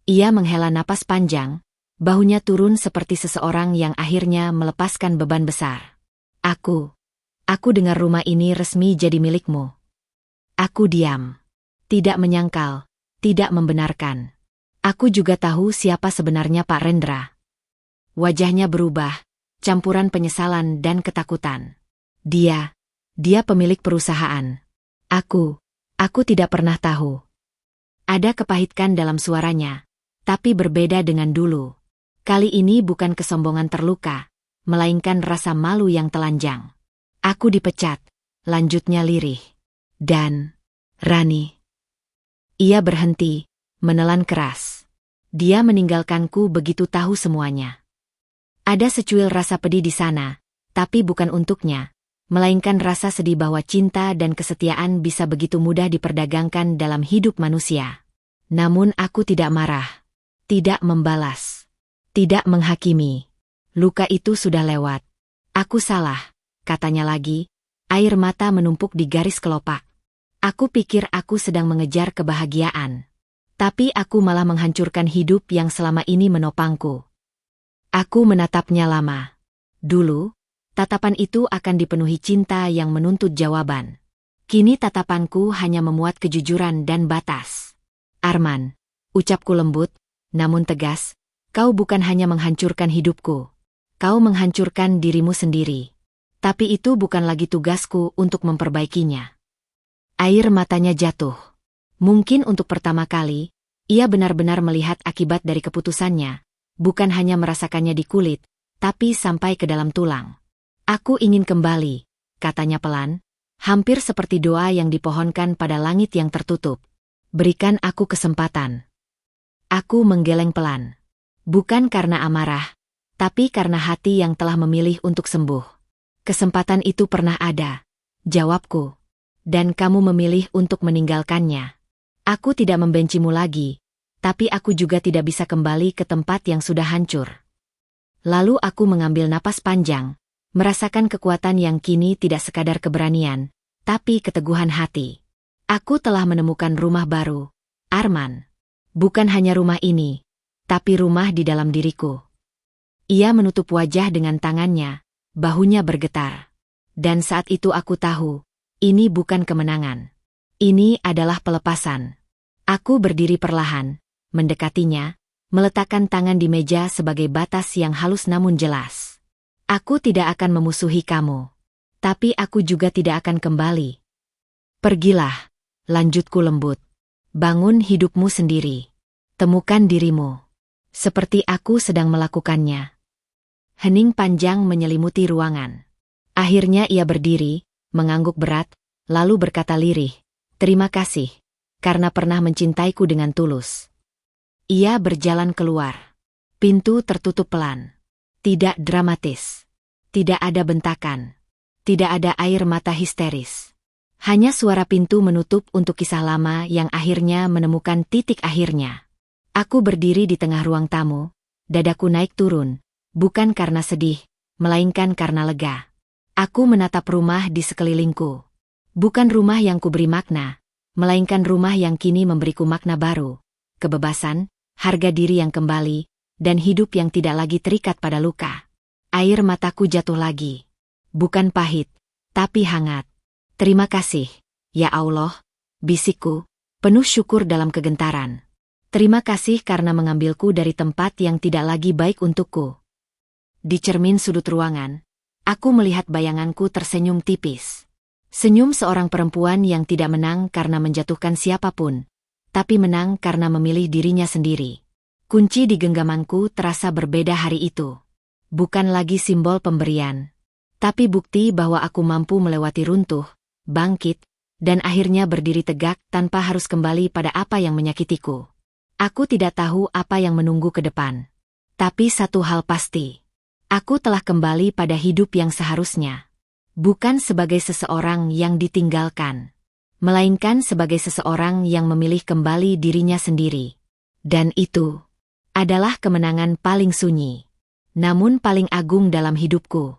Ia menghela napas panjang, bahunya turun seperti seseorang yang akhirnya melepaskan beban besar. Aku dengar rumah ini resmi jadi milikmu. Aku diam. Tidak menyangkal, tidak membenarkan. Aku juga tahu siapa sebenarnya Pak Rendra. Wajahnya berubah, campuran penyesalan dan ketakutan. Dia pemilik perusahaan. Aku tidak pernah tahu. Ada kepahitkan dalam suaranya, tapi berbeda dengan dulu. Kali ini bukan kesombongan terluka, melainkan rasa malu yang telanjang. Aku dipecat, lanjutnya lirih. Dan, Rani. Ia berhenti, menelan keras. Dia meninggalkanku begitu tahu semuanya. Ada secuil rasa pedih di sana, tapi bukan untuknya, melainkan rasa sedih bahwa cinta dan kesetiaan bisa begitu mudah diperdagangkan dalam hidup manusia. Namun aku tidak marah, tidak membalas, tidak menghakimi. Luka itu sudah lewat. Aku salah, katanya lagi, air mata menumpuk di garis kelopak. Aku pikir aku sedang mengejar kebahagiaan. Tapi aku malah menghancurkan hidup yang selama ini menopangku. Aku menatapnya lama. Dulu, tatapan itu akan dipenuhi cinta yang menuntut jawaban. Kini tatapanku hanya memuat kejujuran dan batas. Arman, ucapku lembut, namun tegas, kau bukan hanya menghancurkan hidupku. Kau menghancurkan dirimu sendiri. Tapi itu bukan lagi tugasku untuk memperbaikinya. Air matanya jatuh. Mungkin untuk pertama kali, ia benar-benar melihat akibat dari keputusannya. Bukan hanya merasakannya di kulit, tapi sampai ke dalam tulang. Aku ingin kembali, katanya pelan, hampir seperti doa yang dipohonkan pada langit yang tertutup. Berikan aku kesempatan. Aku menggeleng pelan. Bukan karena amarah, tapi karena hati yang telah memilih untuk sembuh. Kesempatan itu pernah ada, jawabku. Dan kamu memilih untuk meninggalkannya. Aku tidak membencimu lagi. Tapi aku juga tidak bisa kembali ke tempat yang sudah hancur. Lalu aku mengambil napas panjang, merasakan kekuatan yang kini tidak sekadar keberanian, tapi keteguhan hati. Aku telah menemukan rumah baru, Arman. Bukan hanya rumah ini, tapi rumah di dalam diriku. Ia menutup wajah dengan tangannya, bahunya bergetar. Dan saat itu aku tahu, ini bukan kemenangan. Ini adalah pelepasan. Aku berdiri perlahan, mendekatinya, meletakkan tangan di meja sebagai batas yang halus namun jelas. Aku tidak akan memusuhi kamu. Tapi aku juga tidak akan kembali. Pergilah, lanjutku lembut. Bangun hidupmu sendiri. Temukan dirimu. Seperti aku sedang melakukannya. Hening panjang menyelimuti ruangan. Akhirnya ia berdiri, mengangguk berat, lalu berkata lirih, "Terima kasih, karena pernah mencintaiku dengan tulus." Ia berjalan keluar. Pintu tertutup pelan. Tidak dramatis. Tidak ada bentakan. Tidak ada air mata histeris. Hanya suara pintu menutup untuk kisah lama yang akhirnya menemukan titik akhirnya. Aku berdiri di tengah ruang tamu, dadaku naik turun, bukan karena sedih, melainkan karena lega. Aku menatap rumah di sekelilingku. Bukan rumah yang kuberi makna, melainkan rumah yang kini memberiku makna baru. Kebebasan, harga diri yang kembali, dan hidup yang tidak lagi terikat pada luka. Air mataku jatuh lagi. Bukan pahit, tapi hangat. Terima kasih, ya Allah, bisikku, penuh syukur dalam kegentaran. Terima kasih karena mengambilku dari tempat yang tidak lagi baik untukku. Di cermin sudut ruangan, aku melihat bayanganku tersenyum tipis. Senyum seorang perempuan yang tidak menang karena menjatuhkan siapapun, tapi menang karena memilih dirinya sendiri. Kunci di genggamanku terasa berbeda hari itu. bukan lagi simbol pemberian, tapi bukti bahwa aku mampu melewati runtuh, bangkit, dan akhirnya berdiri tegak tanpa harus kembali pada apa yang menyakitiku. Aku tidak tahu apa yang menunggu ke depan. Tapi satu hal pasti. Aku telah kembali pada hidup yang seharusnya. Bukan sebagai seseorang yang ditinggalkan, melainkan sebagai seseorang yang memilih kembali dirinya sendiri. Dan itu adalah kemenangan paling sunyi, namun paling agung dalam hidupku.